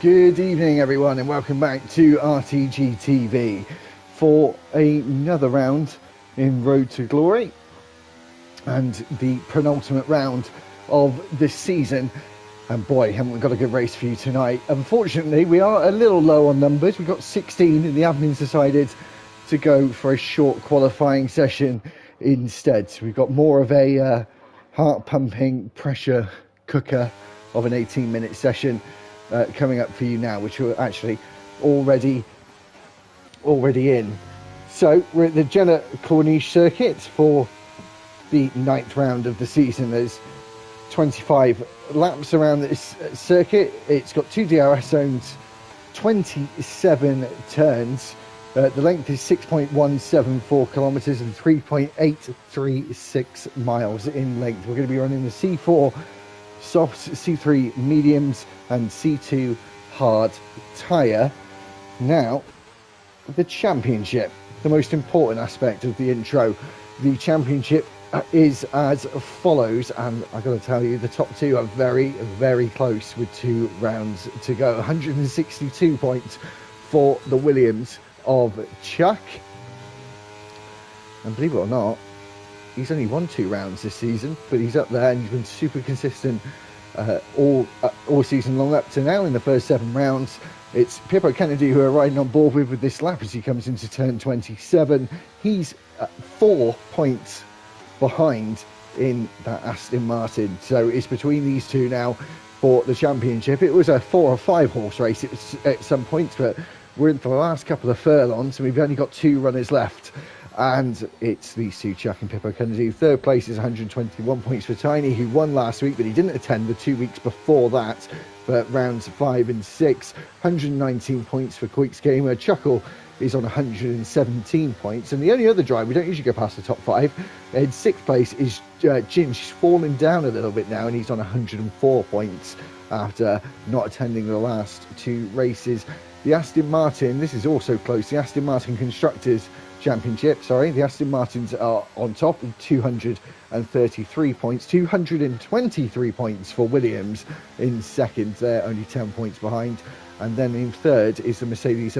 Good evening, everyone, and welcome back to RTG TV for another round in Road to Glory and the penultimate round of this season. And boy, haven't we got a good race for you tonight. Unfortunately, we are a little low on numbers. We've got 16, and the admin's decided to go for a short qualifying session instead. So we've got more of a heart-pumping pressure cooker of an 18-minute session coming up for you now, which we're actually already in. So we're at the Jenna Corniche circuit for the 9th round of the season. There's 25 laps around this circuit. It's got 2 DRS zones, 27 turns. The length is 6.174 kilometres and 3.836 miles in length. We're going to be running the C4 softs, C3 mediums and C2 hard tyre. Now, the championship, the most important aspect of the intro. The championship is as follows, and I've got to tell you, the top two are very, very close with 2 rounds to go. 162 points for the Williams of Chuck. And believe it or not, he's only won 2 rounds this season, but he's up there and he's been super consistent all season long up to now. In the first 7 rounds, it's Pippo Kennedy who are riding on board with this lap as he comes into turn 27. He's 4 points behind in that Aston Martin, so it's between these two now for the championship. It was a 4 or 5 horse race at some points, but we're in for the last couple of furlongs and we've only got 2 runners left. And it's these two, Chuck and Pippo Kennedy. 3rd place is 121 points for Tiny, who won last week, but he didn't attend the 2 weeks before that. But rounds 5 and 6, 119 points for Quicks Gamer. Chuckle is on 117 points. And the only other driver, we don't usually go past the top 5, in 6th place is Ginge. He's fallen down a little bit now, and he's on 104 points after not attending the last 2 races. The Aston Martin, this is also close. The Aston Martin Constructors Championship, the Aston Martins are on top with 233 points, 223 points for Williams in 2nd. They're only 10 points behind, and then in 3rd is the Mercedes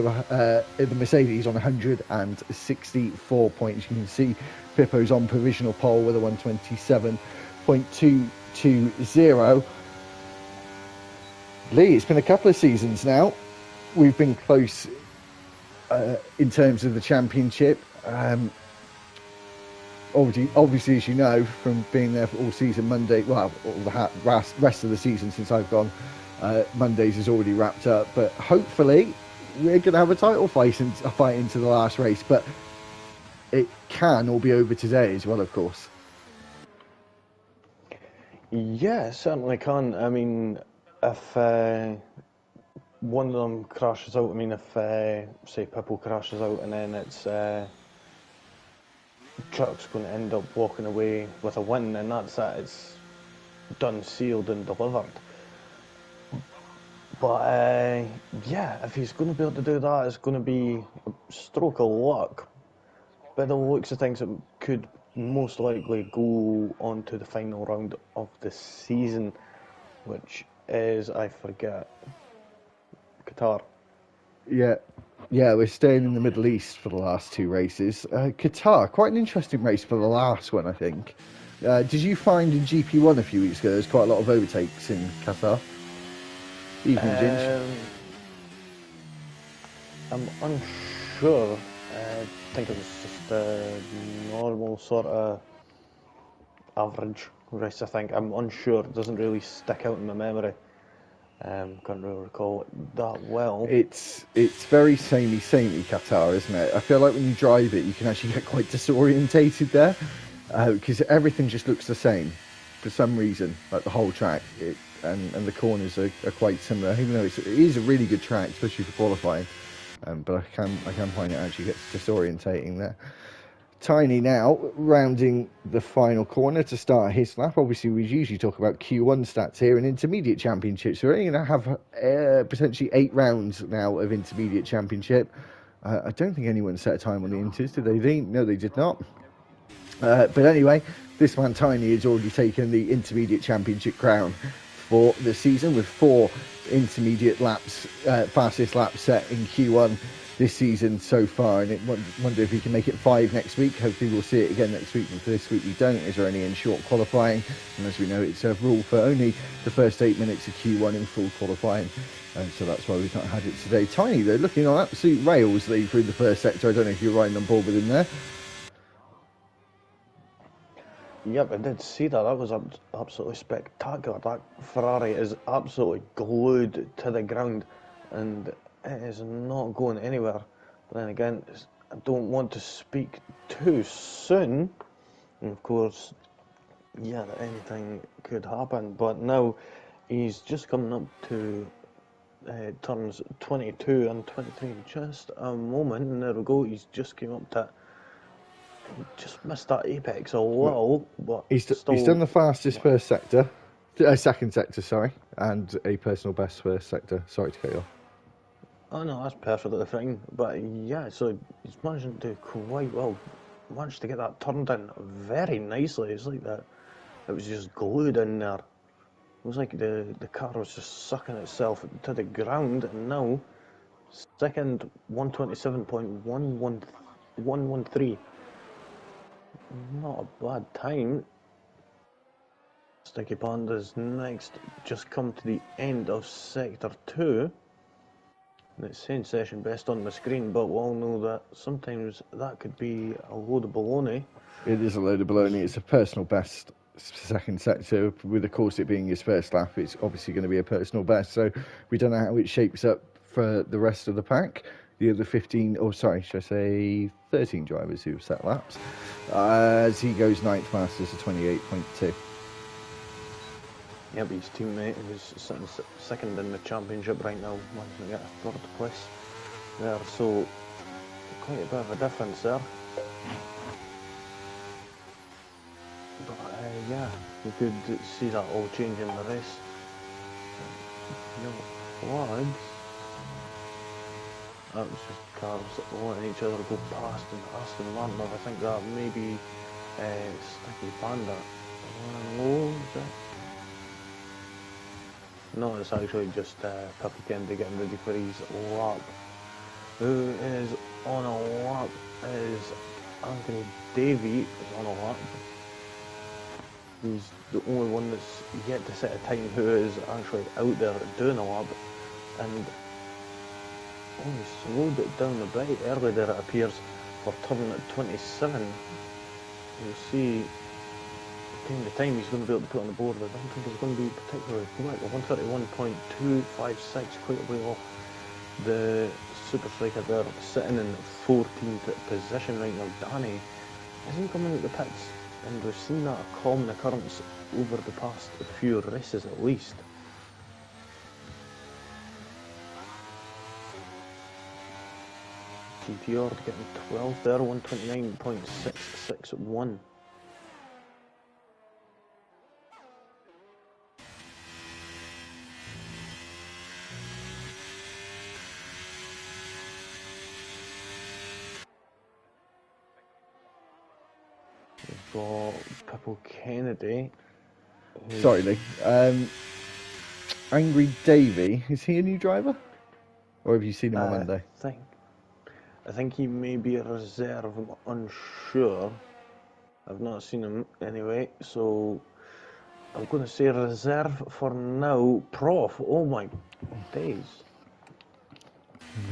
on 164 points. You can see Pippo's on provisional pole with a 127.220. Lee, it's been a couple of seasons now. We've been close in terms of the championship. Obviously, as you know, from being there for all season, Monday, well, all the rest of the season since I've gone, Mondays is already wrapped up. But hopefully, we're going to have a title fight into the last race. But it can all be over today as well, of course. Yeah, it certainly can. I mean, if one of them crashes out, if say Pippo crashes out and then it's Chuck's going to end up walking away with a win, and that's it, it's done, sealed and delivered. But yeah, if he's going to be able to do that, it's going to be a stroke of luck. By the looks of things, it could most likely go on to the final round of the season, which is, I forget, Qatar. Yeah, we're staying in the Middle East for the last 2 races. Qatar, quite an interesting race for the last one, I think. Did you find in GP1 a few weeks ago there's quite a lot of overtakes in Qatar? Evening, Ginge. I'm unsure. I think it was just a normal sort of average race, I think. I'm unsure. It doesn't really stick out in my memory. Can't really recall it that well. It's very samey Qatar, isn't it? I feel like when you drive it, you can actually get quite disorientated there, because everything just looks the same for some reason. Like the whole track, and the corners are quite similar. Even though it is a really good track, especially for qualifying, but I can find it actually gets disorientating there. Tiny now rounding the final corner to start his lap. Obviously, we usually talk about Q1 stats here in intermediate championships. We're only going to have potentially 8 rounds now of intermediate championship. I don't think anyone set a time on the inters, did they, Dean? No, they did not. But anyway, this man Tiny has already taken the intermediate championship crown for the season with 4 intermediate laps, fastest lap set in Q1 this season so far, and wonder if he can make it 5 next week. Hopefully we'll see it again next week, but for this week we don't. Is there any in short qualifying? And as we know, it's a rule for only the first 8 minutes of Q1 in full qualifying, and so that's why we've not had it today. Tiny, though, looking on absolute rails through the first sector. I don't know if you're riding on board with him there. Yep, I did see that. That was absolutely spectacular. That Ferrari is absolutely glued to the ground, and it is not going anywhere. But then again, I don't want to speak too soon. And of course, yeah, anything could happen. But now he's just coming up to turns 22 and 23 in just a moment. And there we go. He's just came up to. Just missed that apex a little, but he's still. done the fastest first sector, second sector, sorry, and a personal best first sector. Sorry to cut you off. Oh no, that's perfectly fine. But yeah, so he's managing to do quite well. Managed to get that turned in very nicely. It's like that. It was just glued in there. It was like the car was just sucking itself to the ground, and now second 127.113. Not a bad time. Sticky Pandas next, just come to the end of sector 2. And it's saying session best on the screen, but we all know that sometimes that could be a load of baloney. It is a load of baloney. It's a personal best second sector, with of course it being his first lap. It's obviously going to be a personal best, so we don't know how it shapes up for the rest of the pack. The other 15, or sorry, should I say 13 drivers who've set laps, as he goes 9th fastest to 28.2. Yeah, but his teammate who's sitting second in the championship right now managing to get a third place there, so quite a bit of a difference there. But yeah, you could see that all change in the race. No flags. That was just cars letting each other go past, and Aston Martin, I think that maybe Sticky Panda. Low, is it? No, it's actually just Pippa Kennedy getting ready for his lap. Who is on a lap is Anthony Davey is on a lap. He's the only one that's yet to set a time who is actually out there doing a lap, and only slowed it down a bit early there, it appears, for turn at 27. You'll see the time he's going to be able to put on the board. I don't think it's going to be particularly quick. 131.256, quite a way off the Super Striker there, sitting in 14th position right now. Danny isn't coming out the pits, and we've seen that a common occurrence over the past few races at least. GTR getting 12th there, 129.661. We've got Pippa Kennedy. Sorry, Lee. Angry Davey, is he a new driver? Or have you seen him on Monday? I think he may be a reserve, I'm unsure. I've not seen him anyway, so I'm going to say reserve for now. Prof, oh my days.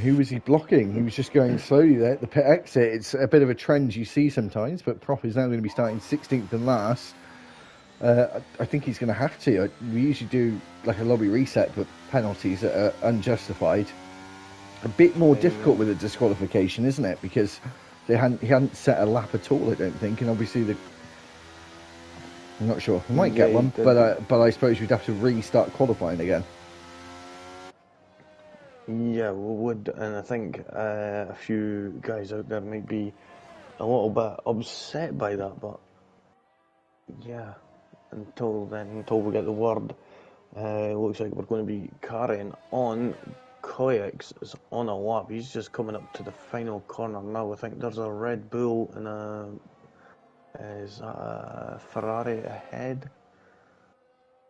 Who was he blocking? He was just going slowly there at the pit exit. It's a bit of a trend you see sometimes, but Prof is now going to be starting 16th and last. I think he's going to have to. We usually do like a lobby reset, but penalties that are unjustified. A bit more difficult with a disqualification, isn't it? Because he hadn't set a lap at all, I don't think, and obviously I'm not sure. He might get one, but I suppose we'd have to restart qualifying again. Yeah, we would, and I think a few guys out there might be a little bit upset by that, but yeah, until we get the word, looks like we're going to be carrying on. Koyaks is on a lap. He's just coming up to the final corner now. I think there's a Red Bull and a Ferrari ahead.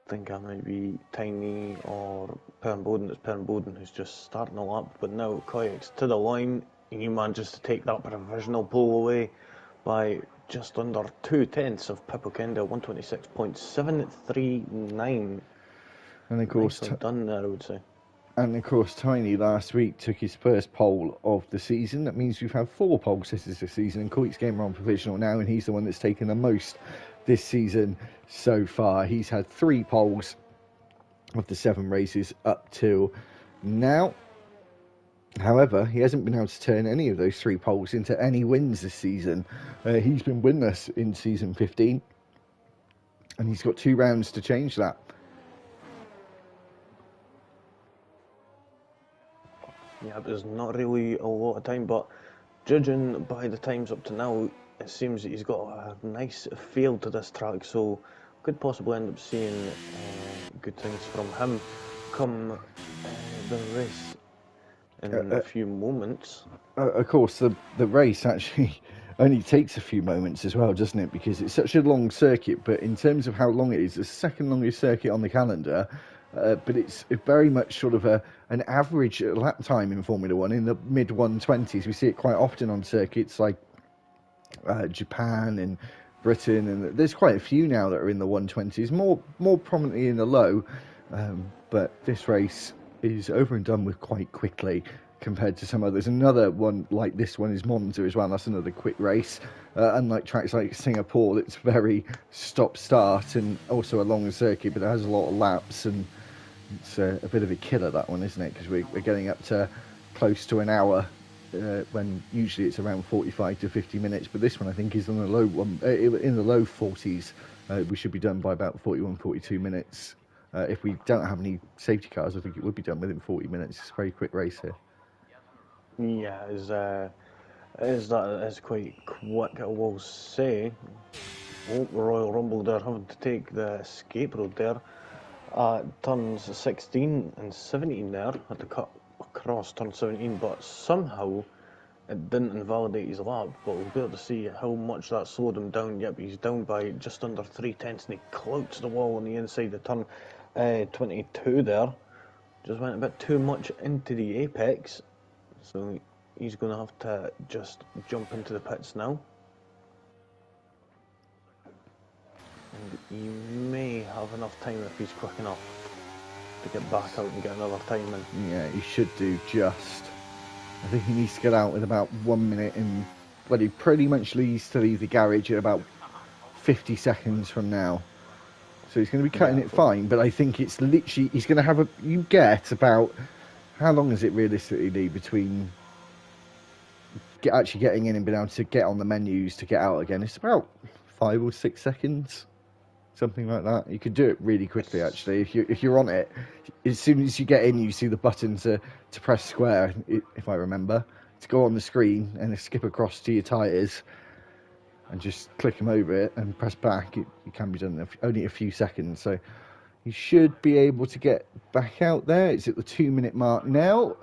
think I might be Tiny or Perrin-Boden. It's Perrin-Boden who's just starting a lap, but now Koyak's to the line, and he manages to take that provisional pole away by just under 2/10 of Pippo Kenda, 126.739. And of course, nicely done there, I would say. And of course, Tiny last week took his first pole of the season. That means we've had 4 pole sitters this season, and Koyak's getting on provisional now, and he's the one that's taken the most this season so far. He's had 3 poles of the 7 races up till now. However, he hasn't been able to turn any of those 3 poles into any wins this season. He's been winless in season 15, and he's got 2 rounds to change that. Yeah, there's not really a lot of time, but judging by the times up to now, it seems that he's got a nice feel to this track, so could possibly end up seeing good things from him come the race in a few moments. Of course, the race actually only takes a few moments as well, doesn't it? Because it's such a long circuit, but in terms of how long it is, the second longest circuit on the calendar. But it's very much sort of an average lap time in Formula One in the mid 120s. We see it quite often on circuits like Japan and Britain, and there's quite a few now that are in the 120s, more prominently in the low. But this race is over and done with quite quickly compared to some others. Another one like this one is Monza as well. That's another quick race. Unlike tracks like Singapore, it's very stop-start and also a longer circuit, but it has a lot of laps, and it's a bit of a killer, that one, isn't it? Because we're getting up to close to an hour when usually it's around 45 to 50 minutes. But this one, I think, is on the low one, in the low 40s. We should be done by about 41, 42 minutes. If we don't have any safety cars, I think it would be done within 40 minutes. It's a very quick race here. Yeah, it's quite quick, I will say. Oh, Royal Rumble there having to take the escape road there. Turns 16 and 17 there, had to cut across turn 17, but somehow it didn't invalidate his lap, but we'll be able to see how much that slowed him down. Yep, he's down by just under 3/10, and he clouts the wall on the inside of turn 22 there. Just went a bit too much into the apex, so he's going to have to just jump into the pits now. And he may have enough time if he's quick enough to get back out and get another time in. Yeah, he should do just. I think he needs to get out with about 1 minute, and well, he pretty much needs to leave the garage at about 50 seconds from now. So he's going to be cutting it fine, but I think it's literally, he's going to have you get about, how long does it realistically need between actually getting in and being able to get on the menus to get out again? It's about 5 or 6 seconds. Something like that. You could do it really quickly, actually. If you're on it, as soon as you get in, you see the button to press square, if I remember, to go on the screen and skip across to your tyres and just click them over it and press back. It can be done in only a few seconds. So you should be able to get back out there. It's at the 2 minute mark now.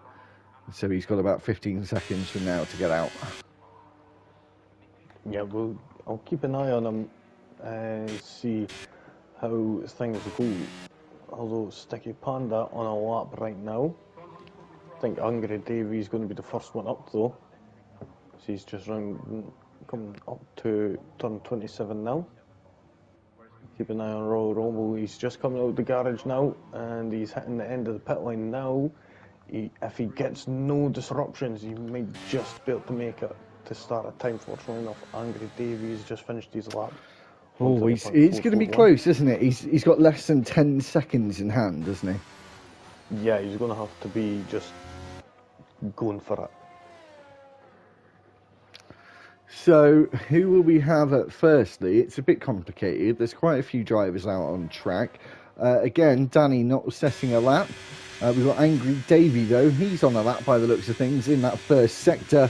So he's got about 15 seconds from now to get out. Yeah, I'll keep an eye on him and see how things go. Although Sticky Panda on a lap right now. I think Angry Davey's going to be the first one up though. So he's just coming up to turn 27 now. Keep an eye on Royal Rumble. He's just coming out of the garage now, and he's hitting the end of the pit line now. If he gets no disruptions, he might just be able to make it to start at time. Fortunately enough, Angry Davey's just finished his lap. Oh, it's going to be close, isn't it? He's got less than 10 seconds in hand, doesn't he? Yeah, he's going to have to be just going for it. So, who will we have at firstly? It's a bit complicated. There's quite a few drivers out on track. Again, Danny not assessing a lap. We've got Angry Davey, though. He's on a lap by the looks of things in that first sector.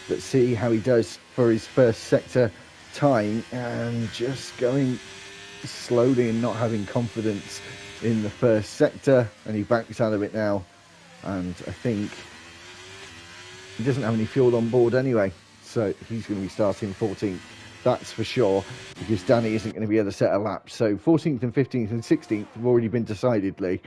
Let's see how he does for his first sector time, and just going slowly and not having confidence in the first sector, and he backs out of it now, and I think he doesn't have any fuel on board anyway, so he's going to be starting 14th. That's for sure, because Danny isn't going to be able to set a lap. So 14th and 15th and 16th have already been decidedly.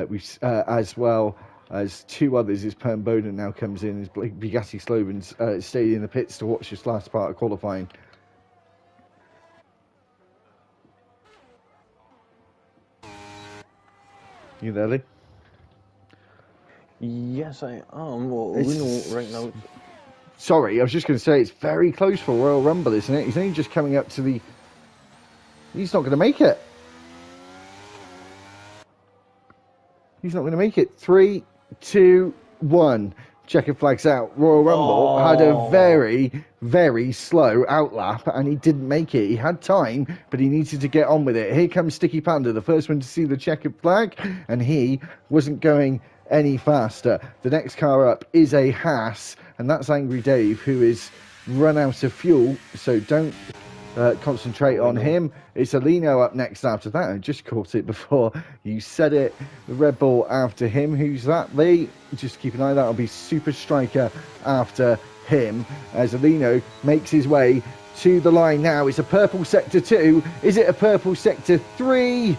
We've as well as two others as Perm Bowden now comes in as Bugatti Sloven's stayed in the pits to watch this last part of qualifying. You there, Lee? Yes, I am. Well, we know right now. Sorry, I was just going to say it's very close for Royal Rumble, isn't it? He's only just coming up to the... He's not going to make it. He's not going to make it. 3, 2, 1. Checkered flags out. Royal Rumble had a very, very slow outlap, and he didn't make it. He had time, but he needed to get on with it. Here comes Sticky Panda, the first one to see the checkered flag, and he wasn't going any faster. The next car up is a Haas, and that's Angry Dave, who is run out of fuel, so don't concentrate on him. It's Alino up next after that. I just caught it before you said it. The Red Bull after him. Who's that, Lee? Just keep an eye. That'll be Super Striker after him as Alino makes his way to the line now. It's a purple sector 2. Is it a purple sector 3?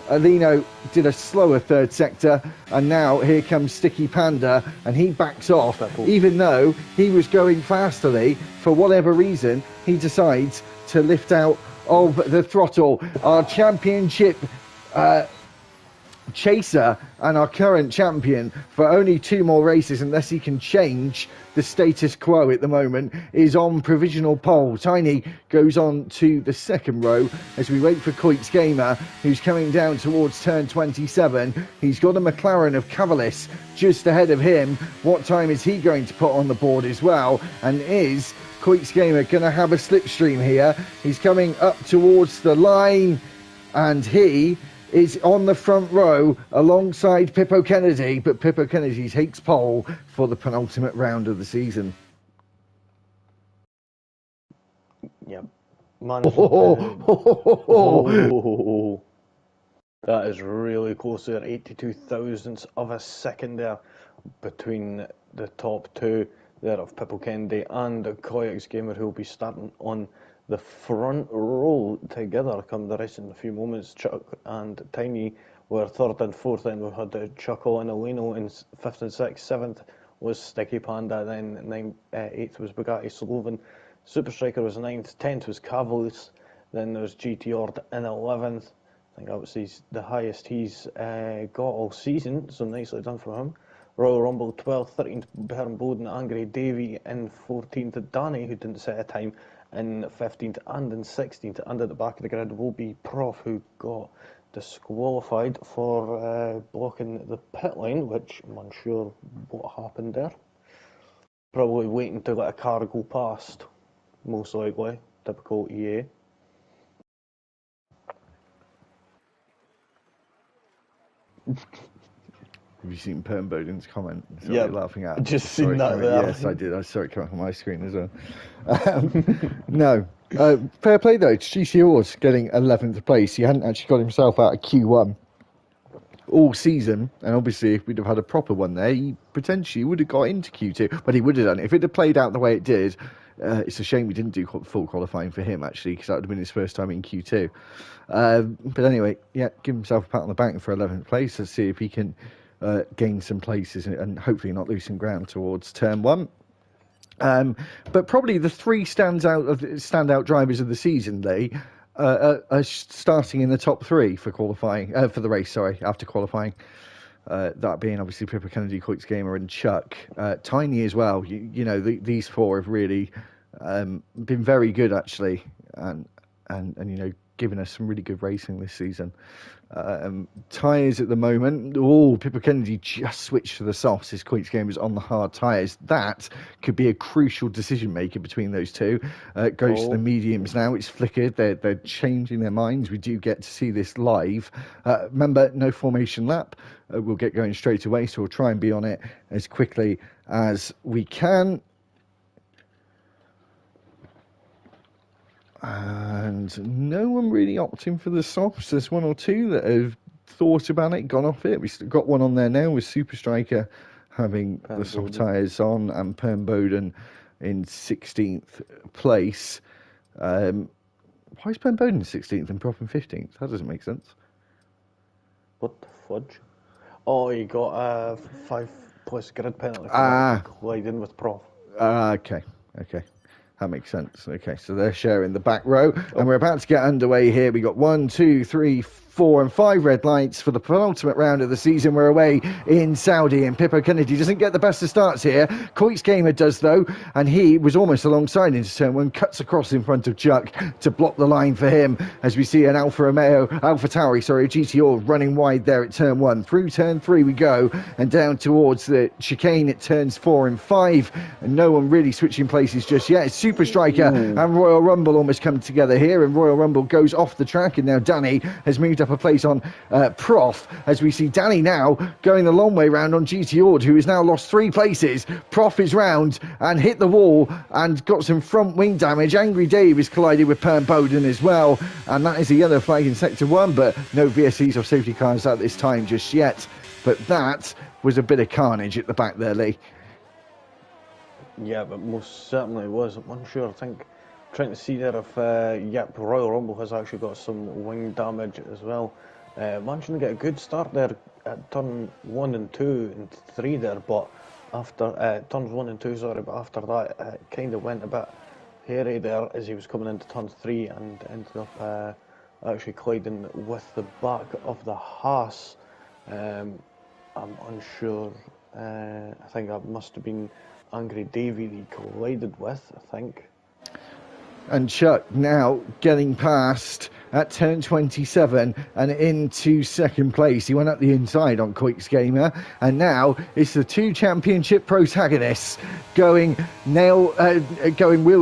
Alino did a slower third sector, and now here comes Sticky Panda, and he backs off. Even though he was going fasterly, for whatever reason, he decides to lift out of the throttle. Our championship chaser and our current champion for only 2 more races, unless he can change the status quo at the moment, is on provisional pole. Tiny goes on to the second row as we wait for Coits Gamer, who's coming down towards turn 27. He's got a McLaren of Cavalis just ahead of him. What time is he going to put on the board as well? And is Coits Gamer going to have a slipstream here? He's coming up towards the line, and he is on the front row alongside Pippo Kennedy, but Pippo Kennedy takes pole for the penultimate round of the season. Yep. Man, that is really close there. 82 thousandths of a second there between the top two there of Pippo Kennedy and Coits Gamer, who will be starting on the front row together come the race in a few moments. Chuck and Tiny were third and fourth, then we had Chuckle and Alino in fifth and sixth. Seventh was Sticky Panda, then eighth was Bugatti Sloven. Super Striker was ninth, 10th was Cavalis, then there's GT Ord in 11th. I think that was the highest he's got all season, so nicely done for him. Royal Rumble 12th, 13th Perm Bowden, Angry Davey in 14th, Danny, who didn't set a time, in 15th and in 16th, and at the back of the grid will be Prof, who got disqualified for blocking the pit line, which I'm unsure what happened there. Probably waiting to let a car go past, most likely. Typical EA. Have you seen Perm Bowden's comment? Yeah, laughing at. Just seen that there. Yes, I did. I saw it come up on my screen as well. No. Fair play, though, to GC Ord getting 11th place. He hadn't actually got himself out of Q1 all season, and obviously if we'd have had a proper one there, he potentially would have got into Q2, but he would have done it. If it had played out the way it did, it's a shame we didn't do full qualifying for him, actually, because that would have been his first time in Q2. But anyway, yeah, give himself a pat on the back for 11th place. Let's see if he can gain some places and hopefully not lose some ground towards turn 1. But probably the 3 standout drivers of the season, Lee, are starting in the top 3 for qualifying for the race. Sorry, after qualifying, that being obviously Pippo Kennedy, Coits Gamer, and Chuck. Tiny as well. You know, these 4 have really been very good, actually, and you know, given us some really good racing this season. Tyres at the moment. Pippo Kennedy just switched to the softs. His Coits Gamer's on the hard tyres. That could be a crucial decision maker between those two. Goes to the mediums now. It's flickered. They're changing their minds. We do get to see this live. Remember, no formation lap. We'll get going straight away, so we'll try and be on it as quickly as we can. And no one really opting for the softs. There's 1 or 2 that have thought about it, gone off it. We've got one on there now with Super Striker having the soft tyres on, and Perm Bowden in 16th place. Why is Ben Bowden 16th and Prof in 15th? That doesn't make sense. What the fudge? Oh, he got a 5+ grid penalty for Ah. colliding with Prof. Okay. That makes sense. Okay, so they're sharing the back row, and we're about to get underway here. We got 1, 2, 3, 4, and 5 red lights for the penultimate round of the season. We're away in Saudi, and Pippo Kennedy doesn't get the best of starts here. Coix Gamer does, though, and he was almost alongside into turn one, cuts across in front of Chuck to block the line for him, as we see an Alfa Tauri, GTO running wide there at turn one. Through turn three we go, and down towards the chicane at turns 4 and 5, and no one really switching places just yet. It's Super Striker and Royal Rumble almost come together here, and Royal Rumble goes off the track, and now Danny has moved up a place on Prof, as we see Danny now going the long way round on GT Ord, who has now lost 3 places. Prof is round and hit the wall and got some front wing damage. Angry Dave has collided with Pern Bowden as well, and that is a yellow flag in sector 1, but no VSCs or safety cars at this time just yet. But that was a bit of carnage at the back there, Lee. Yeah, but most certainly was. I'm unsure. I think trying to see there if Royal Rumble has actually got some wing damage as well. Managing to get a good start there at turn 1 and 2 and 3 there, but after turns 1 and 2, sorry, but after that it kind of went a bit hairy there as he was coming into turn 3 and ended up actually colliding with the back of the Haas. I'm unsure. I think that must have been Angry Davey he collided with, I think. And Chuck now getting past at turn 27 and into second place. He went up the inside on Coix Gamer, and now it's the 2 championship protagonists going wheel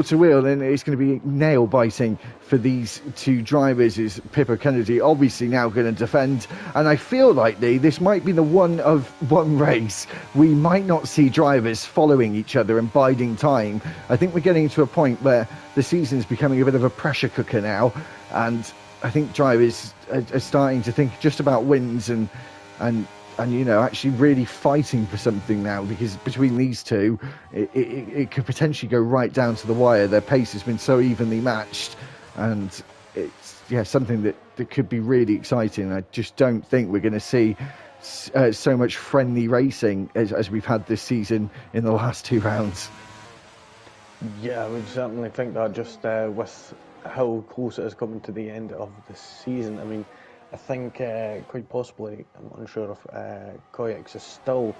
to wheel, and it's going to be nail biting for these 2 drivers. Is Pippo Kennedy obviously now going to defend, and I feel like this might be the one race we might not see drivers following each other and biding time. I think we're getting to a point where the season's becoming a bit of a pressure cooker now, and I think drivers are starting to think just about wins and actually really fighting for something now, because between these 2 it could potentially go right down to the wire. Their pace has been so evenly matched, and it's something that could be really exciting. I just don't think we're going to see so much friendly racing as we've had this season in the last 2 rounds. Yeah, I would certainly think that, just with how close it is coming to the end of the season. I mean, I think quite possibly, I'm unsure if Coix is still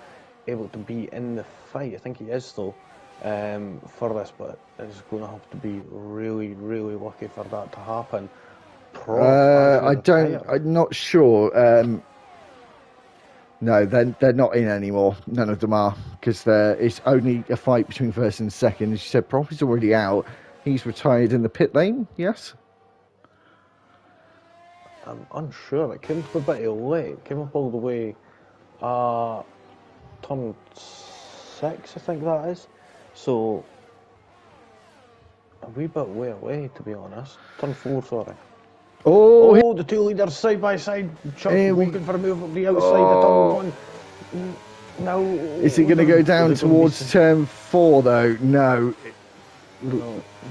able to be in the fight. I think he is still for this, but it's going to have to be really, really lucky for that to happen. I'm not sure. No, they're not in anymore. None of them are, because it's only a fight between first and second. As you said, Prof is already out. He's retired in the pit lane, yes? I'm unsure. It came up a bit late. It came up all the way turn 6, I think that is. So, a wee bit way away, to be honest. Turn 4, sorry. Oh, the 2 leaders side by side. Chuck looking for a move up the outside of turn 1. No. Is it going to go down towards turn 4, though? No.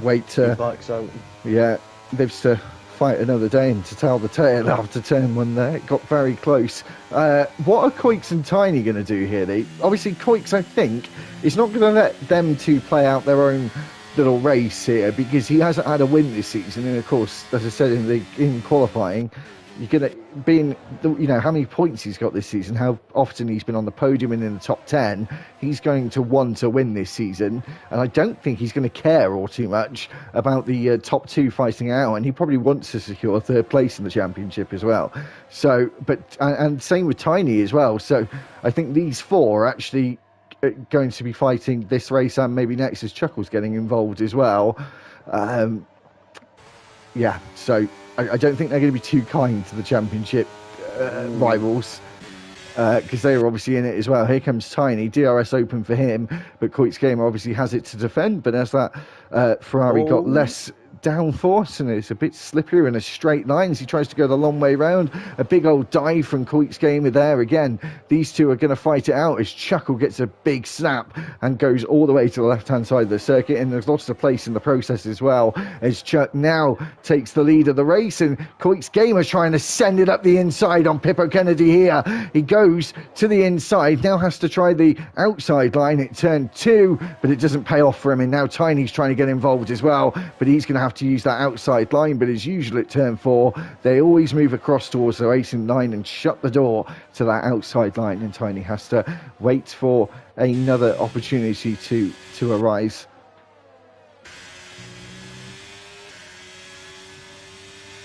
Wait to... backs out. Yeah, lives to fight another day and to tell the tale after turn 1 there. It got very close. What are Coix and Tiny going to do here? Obviously, Coix, I think, is not going to let them 2 play out their own little race here, because he hasn't had a win this season, and of course, as I said in qualifying, you're going to be in, how many points he's got this season, how often he's been on the podium and in the top 10. He's going to want to win this season, and I don't think he's going to care all too much about the top 2 fighting out, and he probably wants to secure 3rd place in the championship as well. So, and same with Tiny as well. So I think these 4 are actually going to be fighting this race, and maybe next as Chuckle's getting involved as well. So I don't think they're going to be too kind to the championship rivals, because they were obviously in it as well. Here comes Tiny, DRS open for him, but Coix Gamer obviously has it to defend, but as that Ferrari got less downforce, and it's a bit slipperier in a straight line as he tries to go the long way round. A big old dive from Queek's Gamer there again. These two are going to fight it out as Chuckle gets a big snap and goes all the way to the left-hand side of the circuit, and there's lots of place in the process as well as Chuck now takes the lead of the race, and Queek's Gamer trying to send it up the inside on Pippo Kennedy here. He goes to the inside, now has to try the outside line at turn 2, but it doesn't pay off for him, and now Tiny's trying to get involved as well, but he's going to have to use that outside line. But as usual at turn 4, they always move across towards the racing line and shut the door to that outside line, and Tiny has to wait for another opportunity to arise.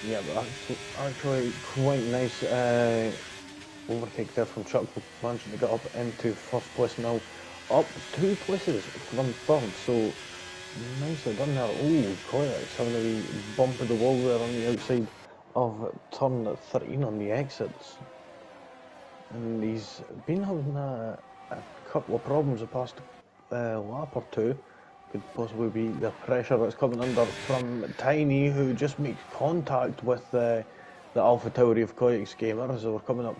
Yeah, but actually quite nice overtake there from Chuck, managing to get up into first place now, up 2 places from third, so nicely done there. Oh, Koyak's having a wee bump of the wall there on the outside of turn 13 on the exits, and he's been having a couple of problems the past lap or two. Could possibly be the pressure that's coming under from Tiny, who just makes contact with the Alpha Tauri of Koyak's Gamer as we're coming up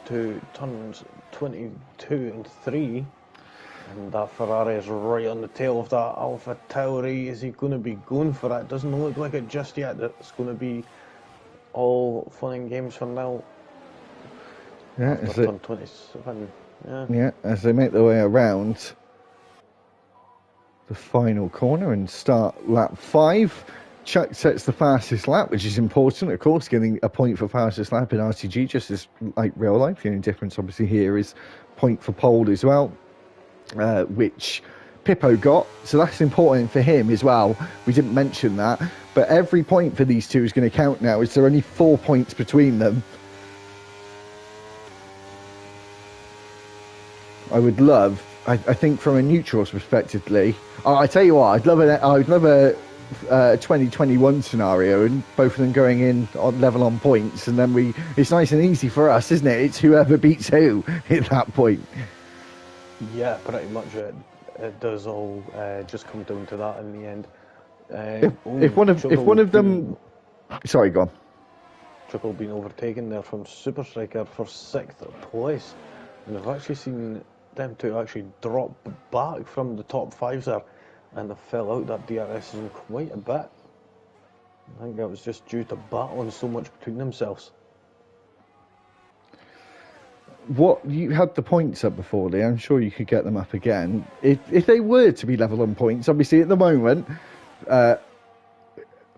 to turns 22 and 3, and that Ferrari is right on the tail of that Alpha Tauri. Is he going to be going for it? Doesn't look like it just yet. It's going to be all fun and games for now. Yeah, after turn 27. Yeah, as they make their way around the final corner and start lap 5. Chuck sets the fastest lap, which is important, of course, getting a point for fastest lap in RTG, just as like real life. The only difference, obviously, here is point for pole as well, which Pippo got, so that's important for him as well. We didn't mention that, but every point for these two is going to count now, as there are only 4 points between them. I would love, I think from a neutral's perspective, Lee, I tell you what, I'd love a 2021 scenario, and both of them going in on level on points, and then it's nice and easy for us, isn't it? It's whoever beats who at that point. Yeah, pretty much it does all just come down to that in the end. If one of them, sorry, go on. Triple being overtaken there from Super Striker for 6th place, and I've actually seen them two actually drop back from the top 5s there, and they fell out that DRS in quite a bit. I think that was just due to battling so much between themselves. What, you had the points up before, Lee? I'm sure you could get them up again if they were to be level on points. Obviously, at the moment,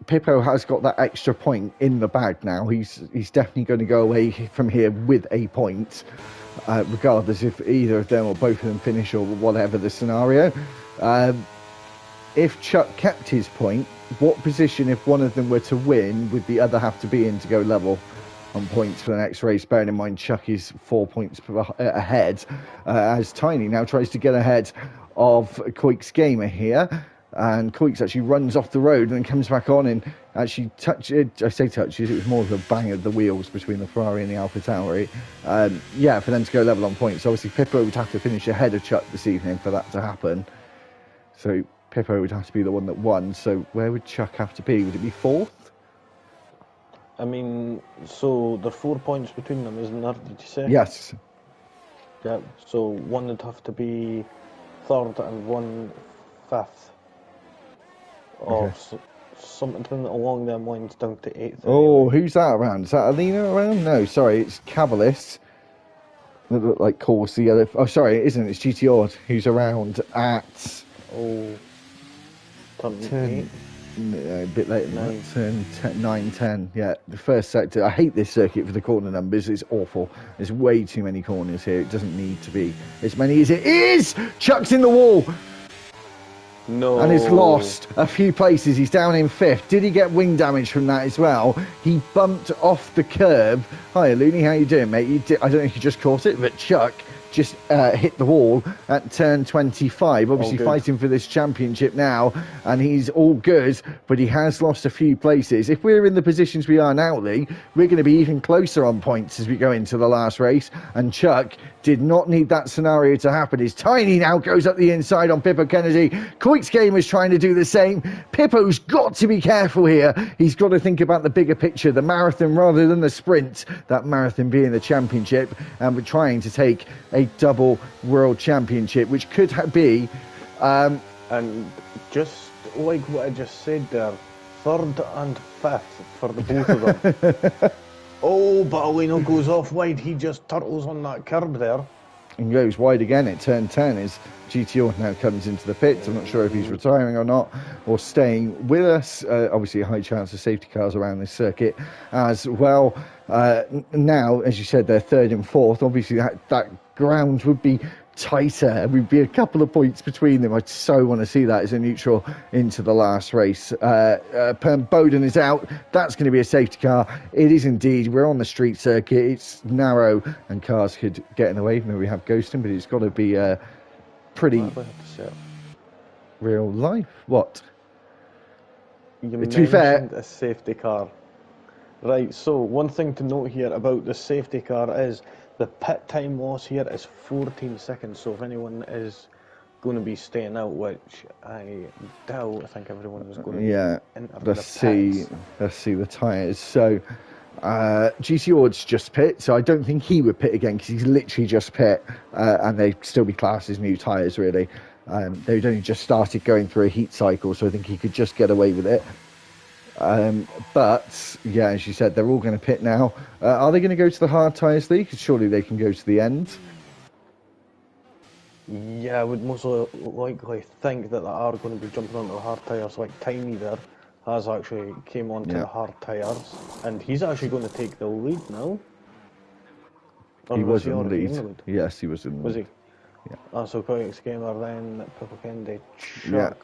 Pippo has got that extra point in the bag now. He's definitely going to go away from here with a point, regardless if either of them or both of them finish or whatever the scenario. If Chuck kept his point, what position, if one of them were to win, would the other have to be in to go level on points for the next race? Bearing in mind Chuck is 4 points ahead, as Tiny now tries to get ahead of Queek's Gamer here, and Queeks actually runs off the road and then comes back on and actually touches, it was more of a bang of the wheels between the Ferrari and the Alpha Tauri, for them to go level on points. Obviously Pippo would have to finish ahead of Chuck this evening for that to happen, so Pippo would have to be the one that won. So where would Chuck have to be? Would it be 4th? I mean, so there are 4 points between them, isn't there, did you say? Yes. Yeah, so one would have to be 3rd and one 5th. Or something along them lines down to 8th. Oh, anyway. who's that around? Is that Alina around? No, sorry, it's Cavalis. That look like course the other. Oh, sorry, it isn't. It's GT who's around at. Turn 10. 8. A bit later than that. 9, 10. Yeah, the first sector. I hate this circuit for the corner numbers. It's awful. There's way too many corners here. It doesn't need to be as many as it is. Chuck's in the wall. No. And he's lost a few places. He's down in 5th. Did he get wing damage from that as well? He bumped off the curb. Hi, Looney. How you doing, mate? I don't know if you just caught it, but Chuck just hit the wall at turn 25. Obviously fighting for this championship now, and he's all good, but he has lost a few places. If we're in the positions we are now, Lee, we're going to be even closer on points as we go into the last race, and Chuck did not need that scenario to happen. His Tiny now goes up the inside on Pippo Kennedy. Quicks Game is trying to do the same. Pippo's got to be careful here. He's got to think about the bigger picture, the marathon rather than the sprint, that marathon being the championship, and we're trying to take a double world championship, which could be and just like what I just said there, third and fifth for the both of them. Oh, Balino goes off wide. He just turtles on that curb there. And goes wide again at turn 10 as GTO now comes into the pits. I'm not sure if he's retiring or not, or staying with us. Obviously a high chance of safety cars around this circuit as well. Now, as you said, they're third and fourth. Obviously that ground would be tighter and we'd be a couple of points between them. I so want to see that as a neutral into the last race. Bowden is out. That's going to be a safety car. It is indeed. We're on the street circuit. It's narrow and cars could get in the way, even though we have ghosting, but it's got to be pretty real life. What? You to be fair, a safety car. Right, so one thing to note here about the safety car is the pit time loss here is 14 seconds, so if anyone is going to be staying out, which I doubt, I think everyone is going to be into let's see the tyres. So GC Ord's just pit, so I don't think he would pit again because he's literally just pit, and they'd still be classed as new tyres really. They'd only just started going through a heat cycle, so I think he could just get away with it. But yeah, as you said, they're all going to pit now. Are they going to go to the hard tyres, Lee? Because surely they can go to the end. Yeah, I would most likely think that they are going to be jumping onto the hard tyres. Like Tiny there has actually came onto the hard tyres, and he's actually going to take the lead now. He was in the lead. Yes, he was in the lead. Was he? Yeah. So Quicks Gamer, then Pippo Kennedy,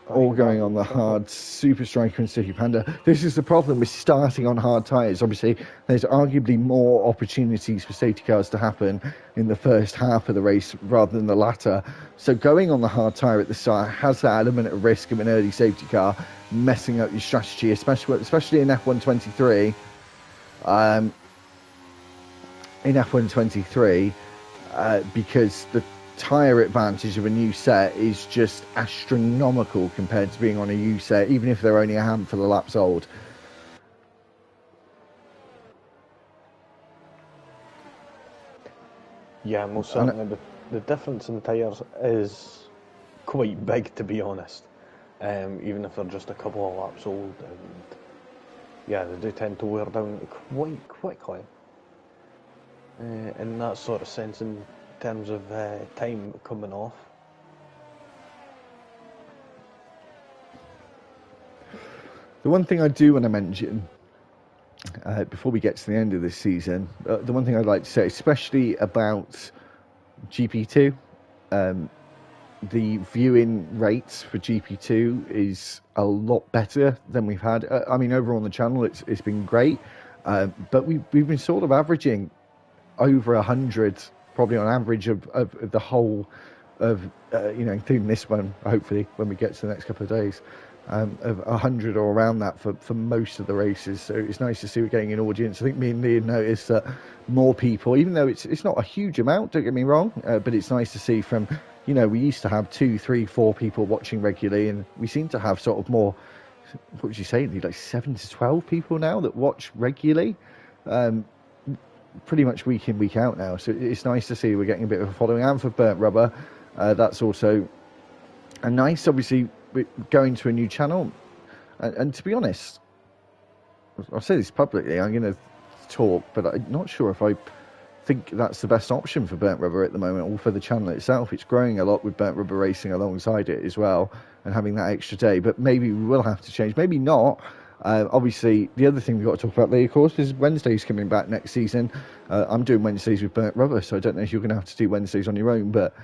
all going on the hard. Super Striker and Sticky Panda. This is the problem with starting on hard tyres. Obviously, there's arguably more opportunities for safety cars to happen in the first half of the race rather than the latter. So going on the hard tyre at the start has that element of risk of an early safety car messing up your strategy, especially in F123. Because the tyre advantage of a new set is just astronomical compared to being on a used set, even if they're only a handful of laps old. Yeah, most certainly. The difference in tyres is quite big, to be honest, even if they're just a couple of laps old. And yeah, they do tend to wear down quite quickly in that sort of sense, in terms of time coming off. The one thing I do want to mention before we get to the end of this season, the one thing I'd like to say, especially about GP2, the viewing rates for GP2 is a lot better than we've had. I mean, over on the channel, it's been great, but we've been sort of averaging over 100. Probably on average of the whole of, including this one, hopefully, when we get to the next couple of days, of 100 or around that for most of the races. So it's nice to see we're getting an audience. I think me and Lee noticed that more people, even though it's not a huge amount, don't get me wrong, but it's nice to see from, we used to have 2, 3, 4 people watching regularly, and we seem to have sort of more, what would you say, like 7 to 12 people now that watch regularly. Pretty much week in, week out now, so it's nice to see we're getting a bit of a following. And for Burnt Rubber, that's also a nice, obviously, going to a new channel, and to be honest, I'll say this publicly, I'm going to talk, but I'm not sure if I think that's the best option for Burnt Rubber at the moment, or for the channel itself. It's growing a lot with Burnt Rubber racing alongside it as well, and having that extra day, but maybe we will have to change, maybe not. Obviously, the other thing we've got to talk about, Lee, of course, is Wednesday's coming back next season. I'm doing Wednesdays with Burnt Rubber, so I don't know if you're going to have to do Wednesdays on your own, but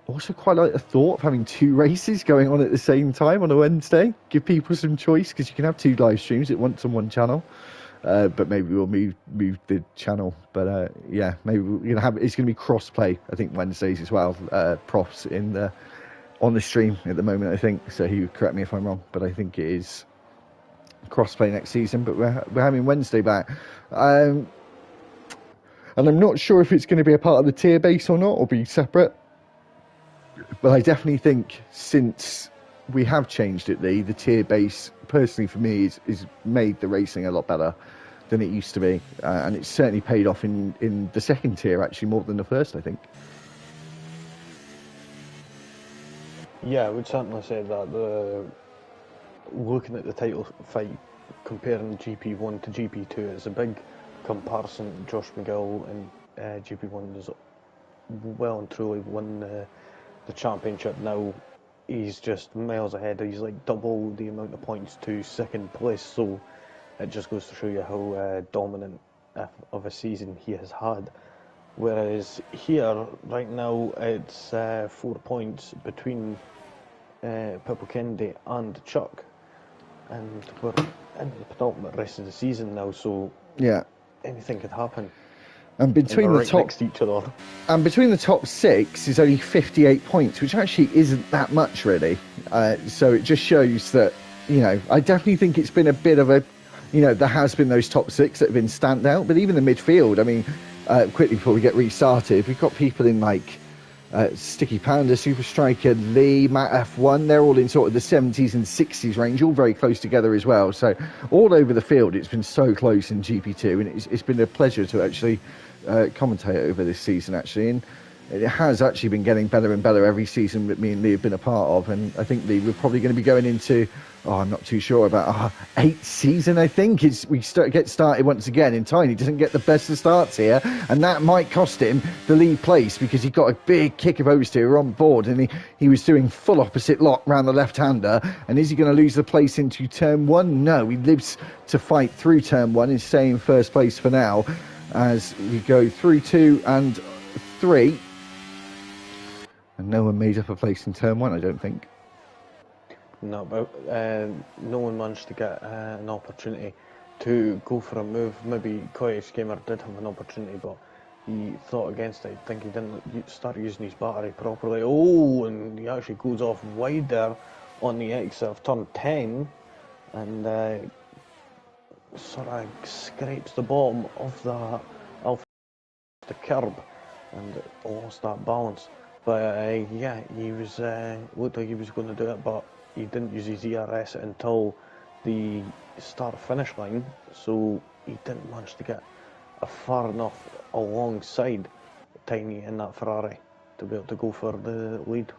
also quite like the thought of having 2 races going on at the same time on a Wednesday. Give people some choice, because you can have 2 live streams at once on one channel. but maybe we'll move the channel. But yeah, maybe we're gonna have it's gonna be cross play. I think Wednesdays as well. Profs on the stream at the moment. I think so. He would correct me if I'm wrong, but I think it is cross play next season. But we're having Wednesday back. And I'm not sure if it's going to be a part of the tier base or not, or be separate. But I definitely think since we have changed it, the tier base, personally for me, is made the racing a lot better than it used to be. And it's certainly paid off in the second tier, actually, more than the first, I think. Yeah, I would certainly say that looking at the title fight, comparing GP1 to GP2, it's a big comparison. Josh McGill and GP1 is well and truly won the championship now. He's just miles ahead. He's like double the amount of points to second place, so it just goes to show you how dominant of a season he has had. Whereas here, right now, it's 4 points between Pippo Kennedy and Chuck, and we're in the penultimate rest of the season now, so yeah, anything could happen. And between the right top next to each other. And between the top 6 is only 58 points, which actually isn't that much, really. So it just shows that, I definitely think it's been a bit of a, there has been those top 6 that have been standout, but even the midfield, I mean, quickly before we get restarted, we've got people in like Sticky Panda, Super Striker, Lee, Matt F1, they're all in sort of the 70s and 60s range, all very close together as well. So all over the field, it's been so close in GP2, and it's been a pleasure to actually commentate over this season, actually. And it has actually been getting better and better every season that me and Lee have been a part of. And I think, Lee, we're probably going to be going into, I'm not too sure about our 8th season, I think. Get started once again in Tiny. Doesn't get the best of starts here, and that might cost him the lead place because he got a big kick of oversteer on board, and he was doing full opposite lock round the left-hander. And is he going to lose the place into turn 1? No, he lives to fight through turn 1 and stay in first place for now as we go through 2 and 3. And no one made up a place in turn 1, I don't think. No, but no one managed to get an opportunity to go for a move. Maybe Koi's Gamer did have an opportunity, but he thought against it. I think he didn't start using his battery properly. Oh, and he actually goes off wide there on the exit of turn 10, and sort of scrapes the bottom of the curb and lost that balance. But yeah, he was looked like he was going to do it, but he didn't use his ERS until the start-finish line, so he didn't manage to get far enough alongside Tiny in that Ferrari to be able to go for the lead.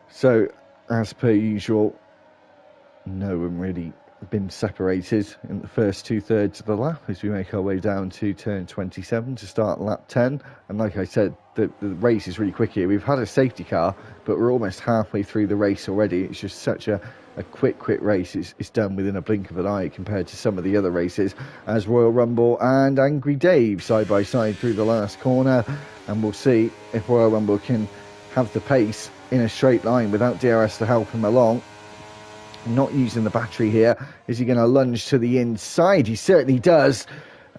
So, as per usual, no one really been separated in the first 2/3 of the lap as we make our way down to turn 27 to start lap 10. And like I said, the race is really quick here. We've had a safety car, but we're almost halfway through the race already. It's just such a quick race. It's done within a blink of an eye compared to some of the other races, as Royal Rumble and Angry Dave side by side through the last corner. And we'll see if Royal Rumble can have the pace in a straight line without DRS to help him along. Not using the battery here. Is he going to lunge to the inside? He certainly does.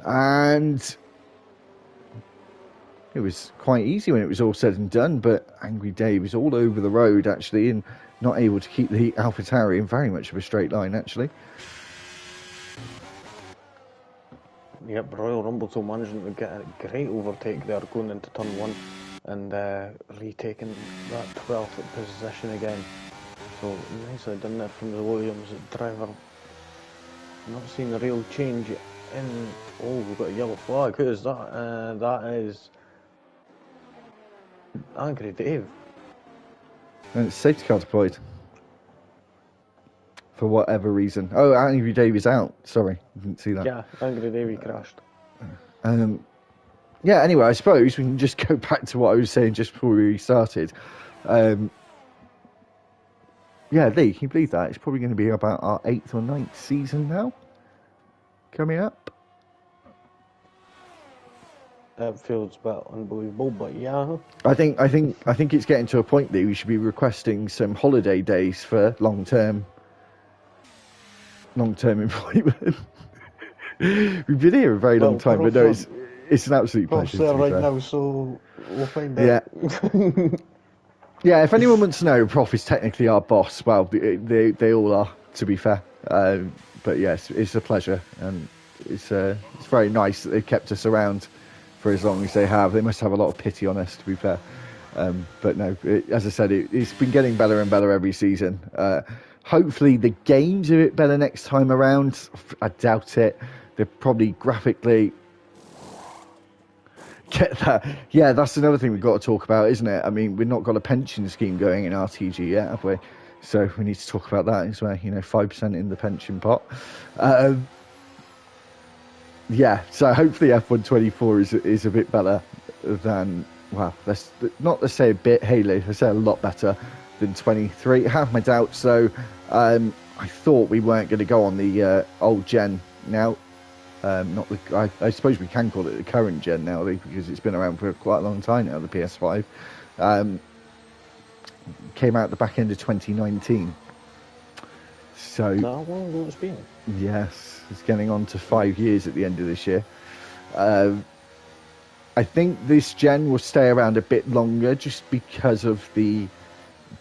And it was quite easy when it was all said and done, but Angry Dave is all over the road, actually, and not able to keep the AlphaTauri in very much of a straight line, actually. Yep, Royal Rumble still managing to get a great overtake there going into turn 1 and retaking that 12th position again. So nicely done there from the Williams driver. Not seen a real change in. Oh, we've got a yellow flag. Who is that? That is Angry Dave. And it's safety car deployed. For whatever reason. Oh, Angry Dave is out. Sorry, I didn't see that. Yeah, Angry Dave crashed. Yeah, anyway, I suppose we can just go back to what I was saying just before we started. Yeah, Lee, can you believe that? It's probably going to be about our 8th or 9th season now. Coming up. it feels a bit unbelievable, but yeah. I think it's getting to a point that we should be requesting some holiday days for long-term employment. We've been here a very long Well, time, but no, it's an absolute Prof's pleasure, there to be right fair. now, so we'll find Yeah. out. Yeah, if anyone wants to know, Prof is technically our boss. Well, they all are, to be fair. But yes, it's a pleasure, and it's very nice that they've kept us around for as long as they have. They must have a lot of pity on us, to be fair. But no, as I said, it's been getting better and better every season. Hopefully the game's a bit better next time around. I doubt it. They're probably graphically... Get that. Yeah, that's another thing we've got to talk about, isn't it? I mean, we've not got a pension scheme going in RTG yet, have we? So we need to talk about that as well. 5% in the pension pot. Yeah, so hopefully F124 is a bit better than, well, let's say a bit, Haley, let's say a lot better than 23. I have my doubts, though. I thought we weren't going to go on the old gen now. Not the, I suppose we can call it the current gen now, because it's been around for quite a long time now, the PS5. Came out the back end of 2019. So, How long ago it's been? yes, it's getting on to 5 years at the end of this year. I think this gen will stay around a bit longer just because of the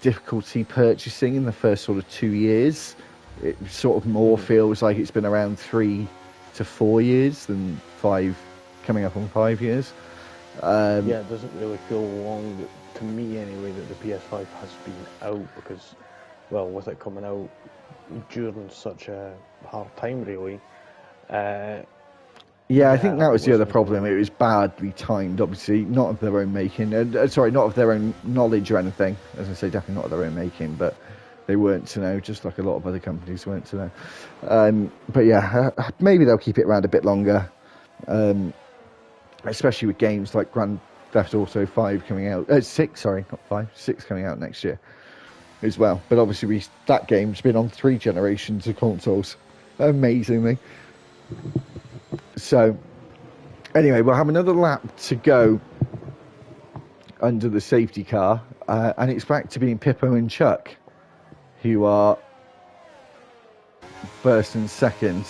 difficulty purchasing in the first sort of 2 years. It sort of more feels like it's been around 3 to 4 years than 5, coming up on 5 years. Yeah, it doesn't really feel long, to me anyway, that the PS5 has been out, because, well, with it coming out during such a hard time, really. Yeah, I think that was the other problem. It was badly timed, obviously, not of their own making. Sorry, not of their own knowledge or anything. As I say, definitely not of their own making, but they weren't to know, just like a lot of other companies weren't to know. But yeah, maybe they'll keep it around a bit longer, especially with games like Grand Theft Auto 5 coming out. 6, sorry, not 5, 6 coming out next year as well. But obviously, that game's been on 3 generations of consoles, amazingly. So, anyway, we'll have another lap to go under the safety car, and it's back to being Pippo and Chuck who are first and second.